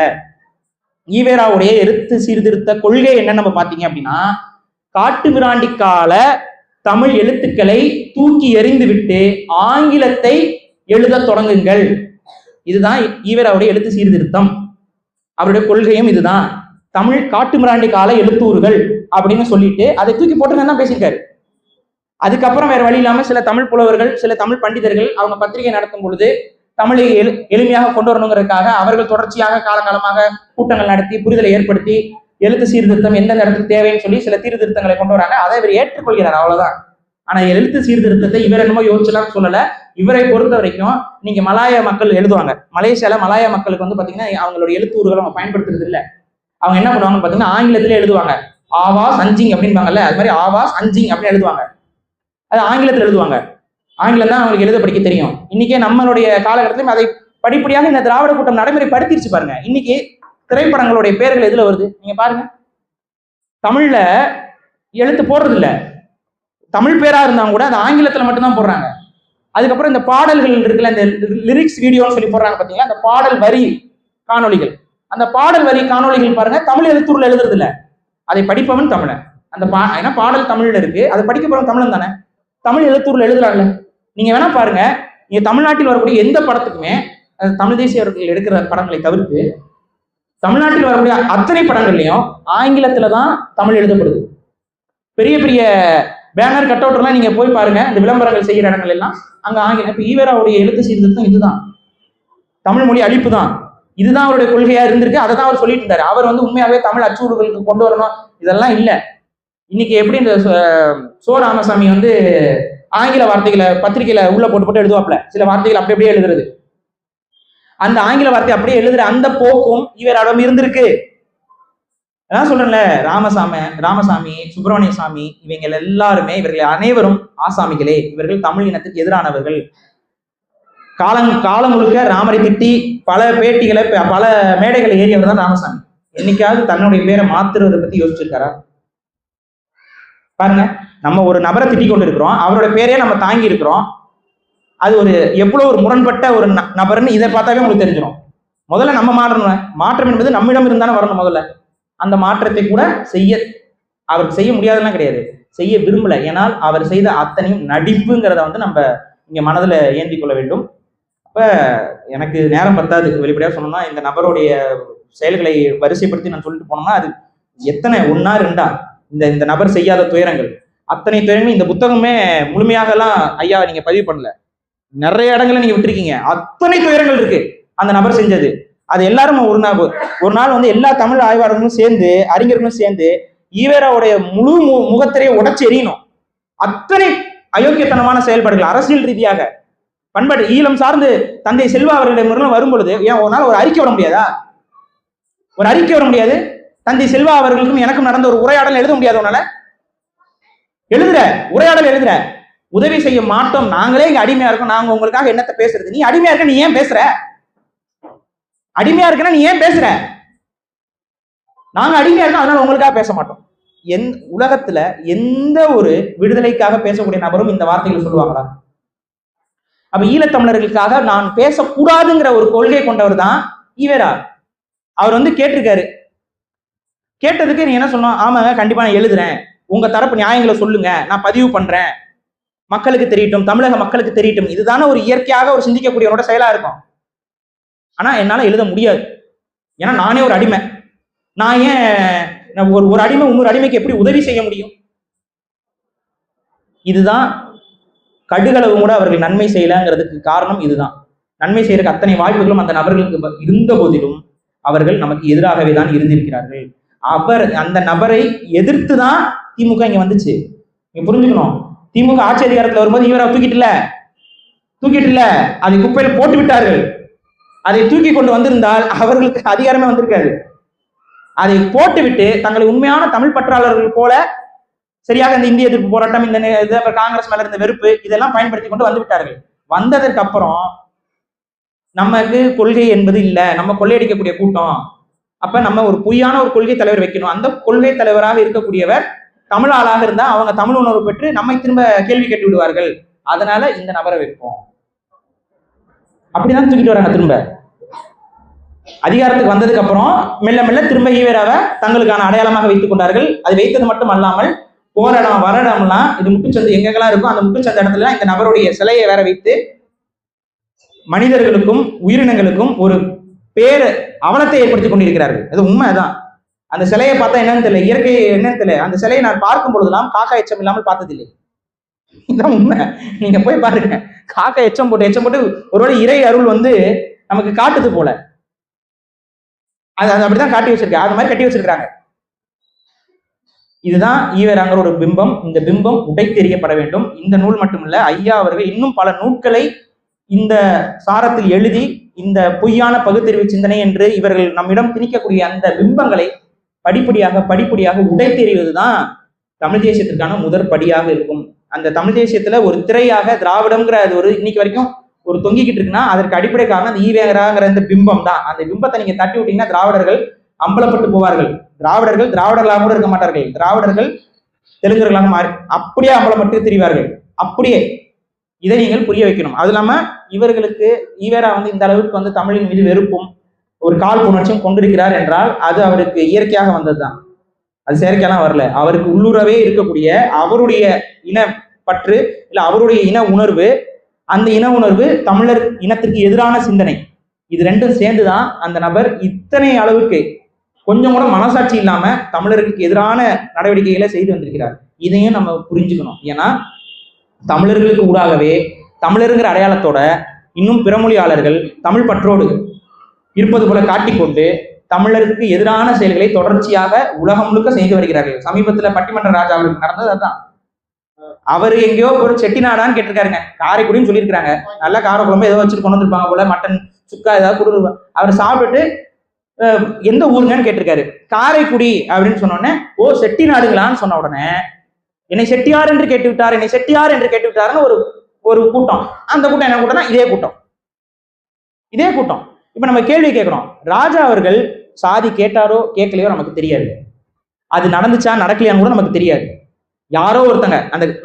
ஈவேராவுடைய எழுத்து சீர்திருத்த கொள்கை என்னன்னு நம்ம பாத்தீங்க அப்படின்னா, காட்டு மிராண்டி கால தமிழ் எழுத்துக்களை தூக்கி எறிந்து விட்டு ஆங்கிலத்தை எழுத தொடங்குங்கள். இதுதான் ஈவேராவுடைய எழுத்து சீர்திருத்தம். அவருடைய கொள்கையும் இதுதான். தமிழ் காட்டு மிராண்டி கால எழுத்தூர்கள் அப்படின்னு சொல்லிட்டு அதை தூக்கி போட்டுன்னு தான் பேசியிருக்காரு. அதுக்கப்புறம் வேற வழி இல்லாம சில தமிழ் புலவர்கள், சில தமிழ் பண்டிதர்கள் அவங்க பத்திரிகை நடத்தும் பொழுது தமிழை எளிமையாக கொண்டு வரணுங்கிறதுக்காக அவர்கள் தொடர்ச்சியாக காலகாலமாக கூட்டங்கள் நடத்தி புரிதலை ஏற்படுத்தி எழுத்து சீர்திருத்தம் எந்தெந்த இடத்துக்கு தேவைன்னு சொல்லி சில சீர்திருத்தங்களை கொண்டு வராங்க. அதை இவர் ஏற்றுக்கொள்கிறார், அவ்வளவுதான். ஆனா எழுத்து சீர்திருத்தத்தை இவர் என்னமோ யோசிச்சுலாம் சொல்லல. இவரை பொறுத்த வரைக்கும் நீங்க மலாய மக்கள் எழுதுவாங்க. மலேசியால மலாய மக்களுக்கு பாத்தீங்கன்னா அவங்களுடைய எழுத்தூர்கள் அவங்க பயன்படுத்துறது இல்லை. அவங்க என்ன பண்ணுவாங்கன்னு பாத்தீங்கன்னா ஆங்கிலத்திலே எழுதுவாங்க. ஆவாஸ் அஞ்சிங் அப்படின்பாங்கல்ல, அது மாதிரி ஆவாஸ் அஞ்சிங் அப்படின்னு எழுதுவாங்க. அது ஆங்கிலத்தில் எழுதுவாங்க. ஆங்கிலம் தான் அவங்களுக்கு எழுத படிக்க தெரியும். இன்னைக்கே நம்மளுடைய காலகட்டத்திலும் அதை படிப்படியாக இந்த திராவிட கூட்டம் நடைமுறைப்படுத்திருச்சு பாருங்க. இன்னைக்கு திரைப்படங்களுடைய பேர்கள் எதுல வருது நீங்க பாருங்க. தமிழ்ல எழுத்து போடுறது இல்ல, தமிழ் பேரா இருந்தாங்க கூட அது ஆங்கிலத்துல மட்டும்தான் போடுறாங்க. அதுக்கப்புறம் இந்த பாடல்கள் இருக்குல்ல, இந்த லிரிக்ஸ் வீடியோன்னு சொல்லி போடுறாங்க பாத்தீங்களா, அந்த பாடல் வரி காணொலிகள், அந்த பாடல் வரி காணொலிகள் பாருங்க தமிழ் எழுத்தூர்ல எழுதுறது இல்ல, அதை படிப்பவன் தமிழன். அந்த ஏன்னா பாடல் தமிழ்ல இருக்கு, அதை படிக்க போறவன் தமிழன் தானே, தமிழ் எழுத்தூர்ல எழுதுறாங்கல்ல. நீங்க வேணா பாருங்க, நீங்க தமிழ்நாட்டில் வரக்கூடிய எந்த படத்துக்குமே தமிழ் தேசியவர்கள் எடுக்கிற படங்களை தவிர்த்து தமிழ்நாட்டில் வரக்கூடிய அத்தனை படங்கள்லையும் ஆங்கிலத்துல தான் தமிழ் எழுதப்படுது. பெரிய பெரிய பேனர் கட் அவுட் எல்லாம் நீங்க போய் பாருங்க, இந்த விளம்பரங்கள் செய்யற இடங்கள் எல்லாம் அங்க ஆங்கிலம். இப்ப ஈவேராவுடைய எழுத்து சீர்திருத்தம் இதுதான், தமிழ் மொழி அழிப்பு தான், இதுதான் அவருடைய கொள்கையா இருந்திருக்கு. அதை தான் அவர் சொல்லிட்டு இருந்தாரு. அவர் உண்மையாவே தமிழ் அச்சுறுகளுக்கு கொண்டு வரணும் இதெல்லாம் இல்ல. இன்னைக்கு எப்படி இந்த சோ ராமசாமி ஆங்கில வார்த்தைகளை பத்திரிகையில உள்ள போட்டு எழுதுவாப்ல, சில வார்த்தைகள் அப்படி அப்படியே எழுதுறது, அந்த ஆங்கில வார்த்தை அப்படியே எழுதுற அந்த போக்கும் ஈவேராவிடம் இருந்திருக்கு. அதான் சொல்றேன்ல, ராமசாமி, சுப்பிரமணிய சாமி, இவங்க எல்லாருமே, இவர்கள் அனைவரும் ஆசாமிகளே. இவர்கள் தமிழ் இனத்துக்கு எதிரானவர்கள். காலம் முழுக்க ராமரை திட்டி பல பேட்டிகளை பல மேடைகளை ஏறியவர் தான் ராமசாமி. என்னைக்காவது தன்னுடைய பேரை மாத்துறதை பத்தி யோசிச்சிருக்காரா? பாருங்க, நம்ம ஒரு நபரை திட்டிக் கொண்டு இருக்கிறோம், அவரோட பேரையே நம்ம தாங்கி இருக்கிறோம். அது எவ்வளவு ஒரு முரண்பட்ட ஒரு நபர்னு இதை பார்த்தாவே உங்களுக்கு தெரிஞ்சிடும். முதல்ல நம்ம மாறணும். மாற்றம் என்பது நம்மிடம் இருந்தானே வரணும். முதல்ல அந்த மாற்றத்தை கூட அவருக்கு செய்ய முடியாதுலாம் கிடையாது, செய்ய விரும்பல. ஏன்னால் அவர் செய்த அத்தனையும் நடிப்புங்கிறத நம்ம இங்க மனதில் ஏந்தி கொள்ள வேண்டும். அப்ப எனக்கு நேரம் பத்தாது வெளிப்படையா சொன்னோம்னா, இந்த நபருடைய செயல்களை வரிசைப்படுத்தி நான் சொல்லிட்டு போனோம்னா அது எத்தனை, 1 or 2 இந்த நபர் செய்யாத துயரங்கள், அத்தனை துயரங்களும் இந்த புத்தகமே முழுமையாக எல்லாம் ஐயா நீங்க பதிவு பண்ணல, நிறைய இடங்களை நீங்க விட்டுருக்கீங்க. அத்தனை துயரங்கள் இருக்கு அந்த நபர் செஞ்சது. அது எல்லாரும் ஒரு நாள் எல்லா தமிழ் ஆய்வாளர்களும் சேர்ந்து, அறிஞர்களும் சேர்ந்து ஈவேராவுடைய முழு முகத்திரையை உடைச்சு எறியணும். அத்தனை அயோக்கியத்தனமான செயல்பாடுகள் அரசியல் ரீதியாக, பண்பாடு, ஈழம் சார்ந்து தந்தை செல்வா அவர்களிடம் வரும் பொழுது ஏன் ஒரு நாள் ஒரு அறிக்கை விட முடியாதா? ஒரு அறிக்கை விட முடியாது? தந்தை செல்வா அவர்களுக்கும் எனக்கும் நடந்த ஒரு உரையாடல் எழுத முடியாது? உன்னால எழுதுற உரையாடல் எழுதுற, உதவி செய்ய மாட்டோம், நாங்களே இங்க அடிமையா இருக்கோம், நாங்க உங்களுக்காக என்னத்தை பேசுறது? நீ அடிமையா இருக்க, நீ ஏன் பேசுற? அடிமையா இருக்கனா நீ ஏன் பேசுற? நாங்க அடிமையா இருக்கோம், அதனால உங்களுக்காக பேச மாட்டோம். உலகத்துல எந்த ஒரு விடுதலைக்காக பேசக்கூடிய நபரும் இந்த வார்த்தைகளை சொல்லுவாங்களா? அப்ப ஈழத்தமிழர்களுக்காக நான் பேசக்கூடாதுங்கிற ஒரு கொள்கை கொண்டவர் தான் ஈவேரா. அவர் கேட்டிருக்காரு. கேட்டதுக்கு நீ என்ன சொன்னோம்? ஆமாங்க, கண்டிப்பா நான் எழுதுறேன், உங்க தரப்பு நியாயங்களை சொல்லுங்க, நான் பதிவு பண்றேன், மக்களுக்கு தெரியட்டும், தமிழக மக்களுக்கு தெரியட்டும். இதுதானே ஒரு இயற்கையாக ஒரு சிந்திக்கக்கூடியவனோட செயலா இருக்கும். ஆனா என்னால எழுத முடியாது, ஏன்னா நானே ஒரு அடிமை. நான் ஏன் ஒரு அடிமை இன்னொரு அடிமைக்கு எப்படி உதவி செய்ய முடியும்? இதுதான் கடுகளவு கூட அவர்கள் நன்மை செய்யலங்கிறதுக்கு காரணம் இதுதான். நன்மை செய்யறதுக்கு அத்தனை வாய்ப்புகளும் அந்த நபர்களுக்கு இருந்த போதிலும் அவர்கள் நமக்கு எதிராகவே தான் இருந்திருக்கிறார்கள். அந்த நபரை எதிர்த்து தான் திமுக இங்க வந்துச்சு. நீங்க புரிஞ்சுக்கணும். திமுக ஆட்சி அதிகாரத்தில் வரும்போது இவரை தூக்கிட்டு இல்ல அதை குப்பையில் போட்டு விட்டார்கள். அதை தூக்கி கொண்டு வந்திருந்தால் அவர்களுக்கு அதிகாரமே வந்திருக்காது. அதை போட்டுவிட்டு தங்களை உண்மையான தமிழ் பற்றாளர்கள் போல சரியாக இந்த இந்திய எதிர்ப்பு போராட்டம், இந்த காங்கிரஸ் மேல இருந்த வெறுப்பு, இதெல்லாம் பயன்படுத்தி கொண்டு வந்து விட்டார்கள். வந்ததற்கு அப்புறம் நமக்கு கொள்கை என்பது இல்லை, நம்ம கொள்ளையடிக்கக்கூடிய கூட்டம். அப்ப நம்ம ஒரு பொய்யான ஒரு கொள்கை தலைவர் வைக்கணும். அந்த கொள்கை தலைவராக இருக்கக்கூடியவர் தமிழ் ஆளாக இருந்தா அவங்க தமிழ் உணர்வு பெற்று நம்மை திரும்ப கேள்வி கேட்டு விடுவார்கள். அதனால இந்த நபரை வைப்போம். அப்படிதான் தூக்கிட்டு வராங்க. திரும்ப அதிகாரத்துக்கு வந்ததுக்கு அப்புறம் மெல்ல மெல்ல திரும்ப ஈவேராவை தங்களுக்கான அடையாளமாக வைத்துக் கொண்டார்கள். அது வைத்தது மட்டும் அல்லாமல் போராடம் வரடம்லாம் இது முட்டுச்சந்து எங்கெல்லாம் இருக்கும் அந்த முட்டுச்சந்த இடத்துல இந்த நபருடைய சிலையை வேற வைத்து மனிதர்களுக்கும் உயிரினங்களுக்கும் ஒரு பேர் அவலத்தை ஏற்படுத்தி கொண்டிருக்கிறார்கள். அது உண்மைதான். அந்த சிலையை பார்த்தா என்னன்னு தெரியல, இயற்கை என்னன்னு தெரியல. அந்த சிலையை நான் பார்க்கும் பொழுதுலாம் காக்கா எச்சம் இல்லாமல் பார்த்ததில்லை. இதுதான் உண்மை. நீங்க போய் பாருங்க, காக்கா எச்சம் போட்டு ஒருவேளை இறை அருள் நமக்கு காட்டுது போல. அது அப்படிதான் காட்டி வச்சிருக்க, அது மாதிரி கட்டி வச்சிருக்காங்க. இதுதான் ஈவேராங்கிற ஒரு பிம்பம். இந்த பிம்பம் உடைத்தெறியப்பட வேண்டும். இந்த நூல் மட்டுமல்ல, ஐயா அவர்கள் இன்னும் பல நூல்களை இந்த சாரத்தில் எழுதி இந்த பொய்யான பகுத்தறிவு சிந்தனை என்று இவர்கள் நம்மிடம் திணிக்கக்கூடிய அந்த பிம்பங்களை படிப்படியாக உடைத்தெறிவதுதான் தமிழ் தேசியத்திற்கான முதற் படியாக இருக்கும். அந்த தமிழ் தேசியத்துல ஒரு திரையாக திராவிடம்ங்கிற அது ஒரு இன்னைக்கு வரைக்கும் ஒரு தொங்கிக்கிட்டு இருக்குன்னா அதற்கு அடிப்படை காரணம் அந்த ஈவேராங்கிற இந்த பிம்பம் தான். அந்த பிம்பத்தை நீங்க தட்டி விட்டீங்கன்னா திராவிடர்கள் அம்பலப்பட்டு போவார்கள். திராவிடர்களாக கூட இருக்க மாட்டார்கள். திராவிடர்கள் தெலுங்கர்களாக மாறி அப்படியே அம்பலப்பட்டு திரிவார்கள். அப்படியே இதை நீங்கள் புரிய வைக்கணும். அது இல்லாம இவர்களுக்கு ஈவேரா இந்த அளவுக்கு தமிழின் மீது வெறுப்பும் ஒரு கால் புணர்ச்சியும் கொண்டிருக்கிறார் என்றால் அது அவருக்கு இயற்கையாக வந்ததுதான். அது செயற்கையெல்லாம் வரல. அவருக்கு உள்ளுறவே இருக்கக்கூடிய அவருடைய இன பற்று இல்ல அவருடைய இன உணர்வு, அந்த இன உணர்வு தமிழர் இனத்திற்கு எதிரான சிந்தனை, இது ரெண்டும் சேர்ந்துதான் அந்த நபர் இத்தனை அளவுக்கு கொஞ்சம் கூட மனசாட்சி இல்லாம தமிழர்களுக்கு எதிரான நடவடிக்கைகளை செய்து வந்திருக்கிறார். இதையும் நம்ம புரிஞ்சுக்கணும். ஏன்னா தமிழர்களுக்கு ஊடாகவே தமிழருங்கிற அடையாளத்தோட இன்னும் பிறமொழியாளர்கள் தமிழ் பற்றோடு இருப்பது போல காட்டிக்கொண்டு தமிழருக்கு எதிரான செயல்களை தொடர்ச்சியாக உலகம் முழுக்க செய்து வருகிறார்கள். சமீபத்துல பட்டிமன்ற ராஜா அவருக்கு நடந்தது அதுதான். அவரு எங்கேயோ ஒரு செட்டிநாடான்னு கேட்டிருக்காருங்க. காரைக்குடின்னு சொல்லியிருக்காங்க. நல்லா கார குழம்பு ஏதோ வச்சுட்டு கொண்டு வந்துருப்பாங்க போல, மட்டன் சுக்கா ஏதாவது கொடுத்து அவர் சாப்பிட்டுட்டு எந்த ஊருங்கன்னு கேட்டிருக்காரு. காரைக்குடி அப்படின்னு சொன்னோடனே ஓ செட்டிநாடுங்களான்னு சொன்ன உடனே என்னை செட்டியார் என்று கேட்டு விட்டாருன்னு ஒரு கூட்டம். அந்த கூட்டம் என்ன கூட்டம்னா இதே கூட்டம். இப்ப நம்ம கேள்வி கேட்கிறோம், ராஜா அவர்கள் சாதி கேட்டாரோ கேட்கலையோ நமக்கு தெரியாது. அது நடந்துச்சா நடக்கலையான்னு கூட நமக்கு தெரியாது. யாரோ ஒருத்தங்க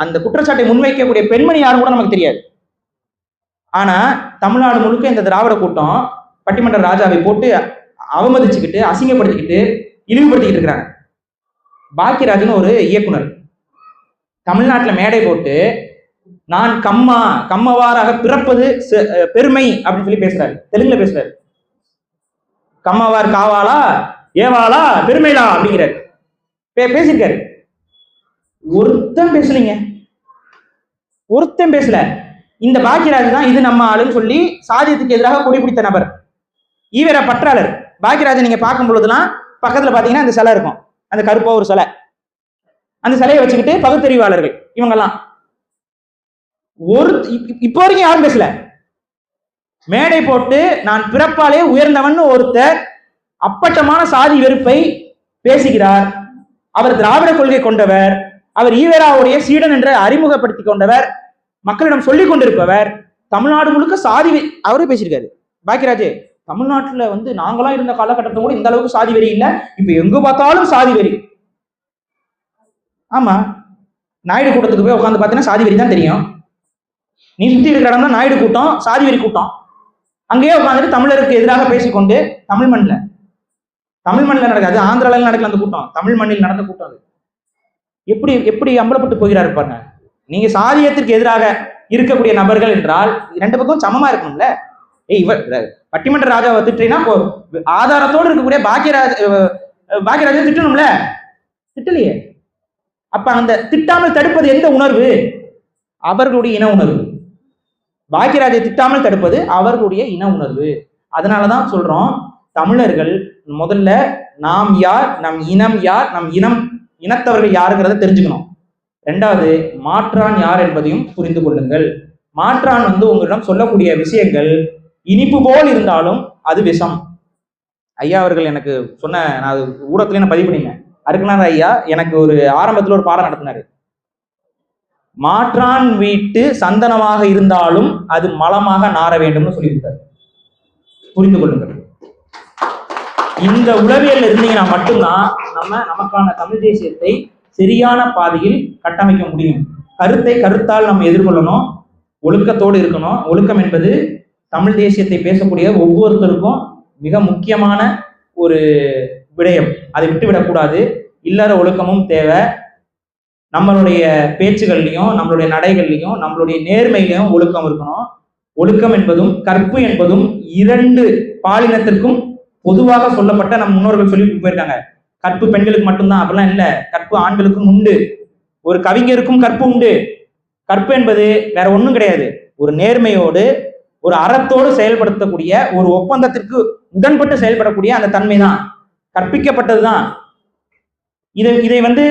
அந்த குற்றச்சாட்டை முன்வைக்கக்கூடிய பெண்மணி யாரும் கூட நமக்கு தெரியாது. ஆனா தமிழ்நாடு முழுக்க இந்த திராவிட கூட்டம் பட்டிமன்ற ராஜாவை போட்டு அவமதிச்சுக்கிட்டு அசிங்கப்படுத்திக்கிட்டு இழிவுபடுத்திக்கிட்டு இருக்கிறாங்க. பாக்கியராஜன் ஒரு இயக்குனர் தமிழ்நாட்டுல மேடை போட்டு நான் கம்மவாராக பிறப்பது பெருமை அப்படின்னு சொல்லி பேசுறாரு. தெலுங்குல பேசுறாரு. கம்மவார் காவாலா ஏவாலா பெருமைலா அப்படிங்கிறாரு. பேசியிருக்காரு. ஒருத்தன் பேசல. இந்த பாக்கியராஜ் தான் இது நம்ம ஆளுன்னு சொல்லி சாதியத்துக்கு எதிராக கொடி பிடித்த நபர். ஈவேரா பற்றாளர். பாக்கியராஜன் நீங்க பார்க்கும் பொழுதுலாம் பக்கத்துல பாத்தீங்கன்னா அந்த சிலை இருக்கும், அந்த கருப்பா ஒரு சிலை. அந்த சிலையை வச்சுக்கிட்டு பகுத்தறிவாளர்கள் இவங்கெல்லாம் இப்போ வரைக்கும் யாரும் பேசல. மேடை போட்டு நான் பிறப்பாலே உயர்ந்தவன் ஒருத்தர் அப்பட்டமான சாதி வெறுப்பை பேசுகிறார். அவர் திராவிட கொள்கை கொண்டவர், அவர் ஈவேராவுடைய சீடன் என்று அறிமுகப்படுத்தி கொண்டவர், மக்களிடம் சொல்லிக் கொண்டிருப்பவர், தமிழ்நாடு முழுக்க சாதி அவரே பேசியிருக்காரு. பாக்கியராஜ் தமிழ்நாட்டுல நாங்களாம் இருந்த காலகட்டத்தை கூட இந்த அளவுக்கு சாதி வெறி இல்லை, இப்ப எங்க பார்த்தாலும் சாதி வெறி. ஆமா, நாயுடு கூட்டத்துக்கு போய் உட்காந்து பார்த்தீங்கன்னா சாதி வெறி தான் தெரியும். நீ சுத்தி இருக்கிற இடம் தான் நாயுடு கூட்டம், சாதி வெறி கூட்டம். அங்கேயே உட்காந்துட்டு தமிழருக்கு எதிராக பேசிக்கொண்டு தமிழ் மண்ணில் நடக்காது, ஆந்திரால நடக்கல அந்த கூட்டம், தமிழ் மண்ணில் நடந்த கூட்டம். அது எப்படி அம்பலப்பட்டு போகிறாரு பாருங்க. நீங்க சாதியத்திற்கு எதிராக இருக்கக்கூடிய நபர்கள் என்றால் ரெண்டு பக்கம் சமமா இருக்கணும்ல. இவர் பட்டிமன்ற ராஜாவை திட்டினா ஆதாரத்தோடு இருக்கக்கூடிய பாக்கியராஜை திட்டணும்ல, திட்டலையே. அப்ப அந்த திட்டாமல் தடுப்பது எந்த உணர்வு? அவர்களுடைய இன உணர்வு. பாக்கியராஜை திட்டாமல் தடுப்பது அவர்களுடைய இன உணர்வு. அதனாலதான் சொல்றோம், தமிழர்கள் முதல்ல நாம் யார், நம் இனம் யார், நம் இனத்தவர்கள் யாருங்கிறத தெரிஞ்சுக்கணும். ரெண்டாவது, மாற்றான் யார் என்பதையும் புரிந்து கொள்ளுங்கள். மாற்றான் உங்களிடம் சொல்லக்கூடிய விஷயங்கள் இனிப்பு போல் இருந்தாலும் அது விஷம். ஐயா அவர்கள் எனக்கு சொன்ன, நான் ஊடகத்திலே நான் பதிவு பண்ணினேன். அருக்குநாத ஐயா எனக்கு ஒரு ஆரம்பத்தில் ஒரு பாடம் நடத்தினாரு. மாற்றான் வீட்டு சந்தனமாக இருந்தாலும் அது மலமாக நார வேண்டும்னு சொல்லியிருக்காரு. புரிந்து கொள்ளுங்கள். இந்த உளவியல் இருந்தீங்கன்னா மட்டும்தான் நமக்கான தமிழ் தேசியத்தை சரியான பாதையில் கட்டமைக்க முடியும். கருத்தை கருத்தால் நம்ம எதிர்கொள்ளணும், ஒழுக்கத்தோடு இருக்கணும். ஒழுக்கம் என்பது தமிழ் தேசியத்தை பேசக்கூடிய ஒவ்வொருத்தருக்கும் மிக முக்கியமான ஒரு விடயம். அதை விட்டுவிடக்கூடாது. இல்லற ஒழுக்கமும் தேவை. நம்மளுடைய பேச்சுகள்லையும், நம்மளுடைய நடைகள்லையும், நம்மளுடைய நேர்மையிலையும் ஒழுக்கம் இருக்கணும். ஒழுக்கம் என்பதும் கற்பு என்பதும் இரண்டு பாலினத்திற்கும் பொதுவாக சொல்லப்பட்ட நம் முன்னோர்கள் சொல்லி போயிருக்காங்க. கற்பு பெண்களுக்கு மட்டும்தான், அப்படிலாம் இல்லை. கற்பு ஆண்களுக்கும் உண்டு. ஒரு கவிஞருக்கும் கற்பு உண்டு. கற்பு என்பது வேற ஒன்றும் கிடையாது. ஒரு நேர்மையோடு, ஒரு அறத்தோடு செயல்படுத்தக்கூடிய, ஒரு ஒப்பந்தத்திற்கு உடன்பட்டு செயல்படக்கூடிய அந்த தன்மை தான், கற்பிக்கப்பட்டதுதான். இதை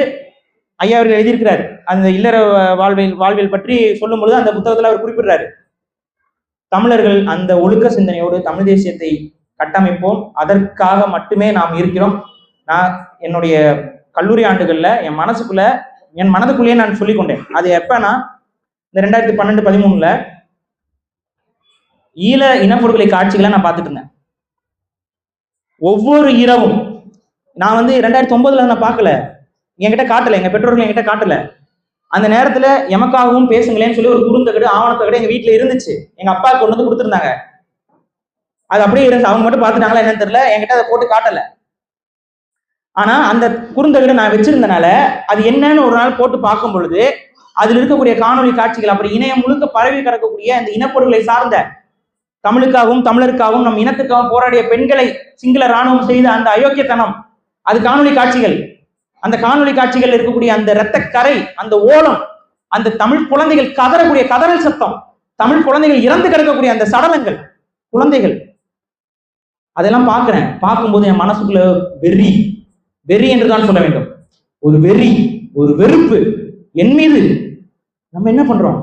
ஐயா அவர்கள் எழுதியிருக்கிறார். அந்த இல்லற வாழ்வியல் பற்றி சொல்லும் பொழுது அந்த புத்தகத்தில் அவர் குறிப்பிடுறாரு, தமிழர்கள் அந்த ஒழுக்க சிந்தனையோடு தமிழ் தேசியத்தை கட்டமைப்போம். அதற்காக மட்டுமே நாம் இருக்கிறோம். நான் என்னுடைய கல்லூரி ஆண்டுகள்ல என் மனதுக்குள்ளேயே நான் சொல்லிக் கொண்டேன். அது எப்பன்னா, இந்த 2012-13 ஈழ இனப்படுகொலை காட்சிகளை நான் பார்த்துட்டு இருந்தேன். ஒவ்வொரு இரவும் நான் 2009 நான் பார்க்கல, என்கிட்ட காட்டல, எங்க பெற்றோர்கள் என்கிட்ட காட்டல. அந்த நேரத்துல எமக்காகவும் பேசுங்களேன்னு சொல்லி ஒரு குறுந்தகடு, ஆவணத்தகடு எங்க வீட்டுல இருந்துச்சு. எங்க அப்பா கொண்டு கொடுத்துருந்தாங்க. அது அப்படியே இருந்துச்சு. அவங்க மட்டும் பார்த்துட்டாங்களா என்னன்னு தெரியல, என்கிட்ட அதை போட்டு காட்டல. ஆனா அந்த குறுந்தகடு நான் வச்சிருந்தனால அது என்னன்னு ஒரு நாள் போட்டு பார்க்கும் பொழுது அதில் இருக்கக்கூடிய காணொலி காட்சிகள், அப்புறம் இணையம் முழுக்க பரவி கிடக்கக்கூடிய இந்த இனப்படுகொலை சார்ந்த, தமிழுக்காகவும் தமிழருக்காகவும் நம் இனத்துக்காகவும் போராடிய பெண்களை சிங்கள இராணுவம் செய்த அந்த அயோக்கியத்தனம், அது காணொலி காட்சிகள். அந்த காணொலி காட்சிகள் இருக்கக்கூடிய அந்த இரத்த கரை, அந்த ஓலம், அந்த தமிழ் குழந்தைகள் கதறக்கூடிய கதறல் சத்தம், தமிழ் குழந்தைகள் இறந்து கிடக்கக்கூடிய அந்த சடலங்கள், குழந்தைகள், அதெல்லாம் பார்க்கிறேன். பார்க்கும்போது என் மனசுக்குள்ள வெறி என்றுதான் சொல்ல வேண்டும். ஒரு வெறி, ஒரு வெறுப்பு என் மீது. நம்ம என்ன பண்றோம்?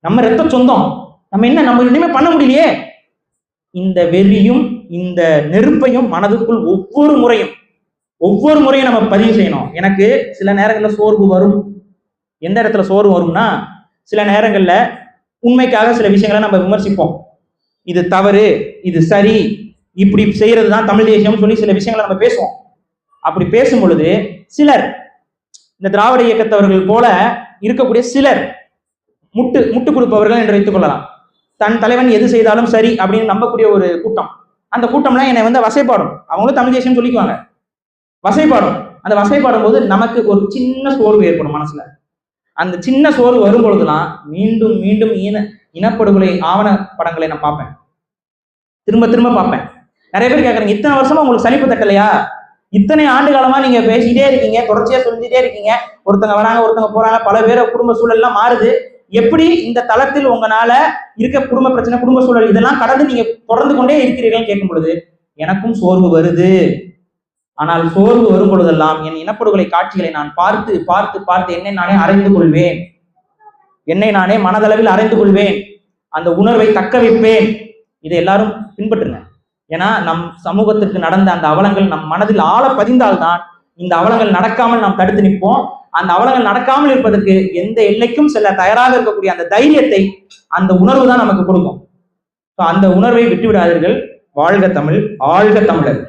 நம்ம ரத்த சொந்தம், நம்ம இனிமே பண்ண முடியலையே. இந்த வெறியும் இந்த நெருப்பையும் மனதுக்குள் ஒவ்வொரு முறையும் நம்ம பதிவு செய்யணும். எனக்கு சில நேரங்களில் சோர்வு வரும். எந்த இடத்துல சோர்வு வரும்னா, சில நேரங்கள்ல உண்மைக்காக சில விஷயங்களை நம்ம விமர்சிப்போம். இது தவறு, இது சரி, இப்படி செய்யறது தான் தமிழ் தேசியம் சொல்லி சில விஷயங்களை நம்ம பேசுவோம். அப்படி பேசும் பொழுது சிலர், இந்த திராவிட இயக்கத்தவர்கள் போல இருக்கக்கூடிய சிலர் முட்டு கொடுப்பவர்கள் என்று வைத்துக் கொள்ளலாம். தன் தலைவன் எது செய்தாலும் சரி அப்படின்னு நம்பக்கூடிய ஒரு கூட்டம். அந்த கூட்டம்லாம் என்னை வசைப்பாடும். அவங்களும் தமிழ் தேசியம் சொல்லிக்குவாங்க, வசைப்பாடும். அந்த வசைப்பாடும் போது நமக்கு ஒரு சின்ன சோர்வு ஏற்படும் மனசுல. அந்த சின்ன சோர்வு வரும் பொழுதுலாம் மீண்டும் மீண்டும் இனப்படுகொலை ஆவண படங்களை நான் பார்ப்பேன், திரும்ப பார்ப்பேன். நிறைய பேர் கேட்கறீங்க, இத்தனை வருஷமா உங்களுக்கு சலிப்பு தட்டலையா? இத்தனை ஆண்டு காலமா நீங்க பேசிட்டே இருக்கீங்க, தொடர்ச்சியா சொல்லிட்டே இருக்கீங்க, ஒருத்தங்க வராங்க ஒருத்தங்க போறாங்க, பல பேர் குடும்ப சூழல்லாம் மாறுது. எப்படி இந்த தளத்தில் உங்களால இருக்க குடும்ப பிரச்சனை, குடும்ப சூழல் இதெல்லாம் கடந்து நீங்க தொடர்ந்து கொண்டே இருக்கிறீர்கள் கேட்கும் பொழுது எனக்கும் சோர்வு வருது. ஆனால் சோர்வு வரும் பொழுதெல்லாம் என் இனப்படுகொலை காட்சிகளை நான் பார்த்து பார்த்து பார்த்து என்னை நானே அறிந்து கொள்வேன், என்னை நானே மனதளவில் அறிந்து கொள்வேன், அந்த உணர்வை தக்க வைப்பேன். இதை எல்லாரும் பின்பற்றுங்க. ஏன்னா நம் சமூகத்திற்கு நடந்த அந்த அவலங்கள் நம் மனதில் ஆழ பதிந்தால்தான் இந்த அவலங்கள் நடக்காமல் நாம் தடுத்து நிற்போம். அந்த அவலங்கள் நடக்காமல் இருப்பதற்கு எந்த எல்லைக்கும் செல்ல தயாராக இருக்கக்கூடிய அந்த தைரியத்தை, அந்த உணர்வு தான் நமக்கு கொடுக்கும். அந்த உணர்வை விட்டுவிடாதீர்கள். வாழ்க தமிழ், ஆழ்க தமிழர்.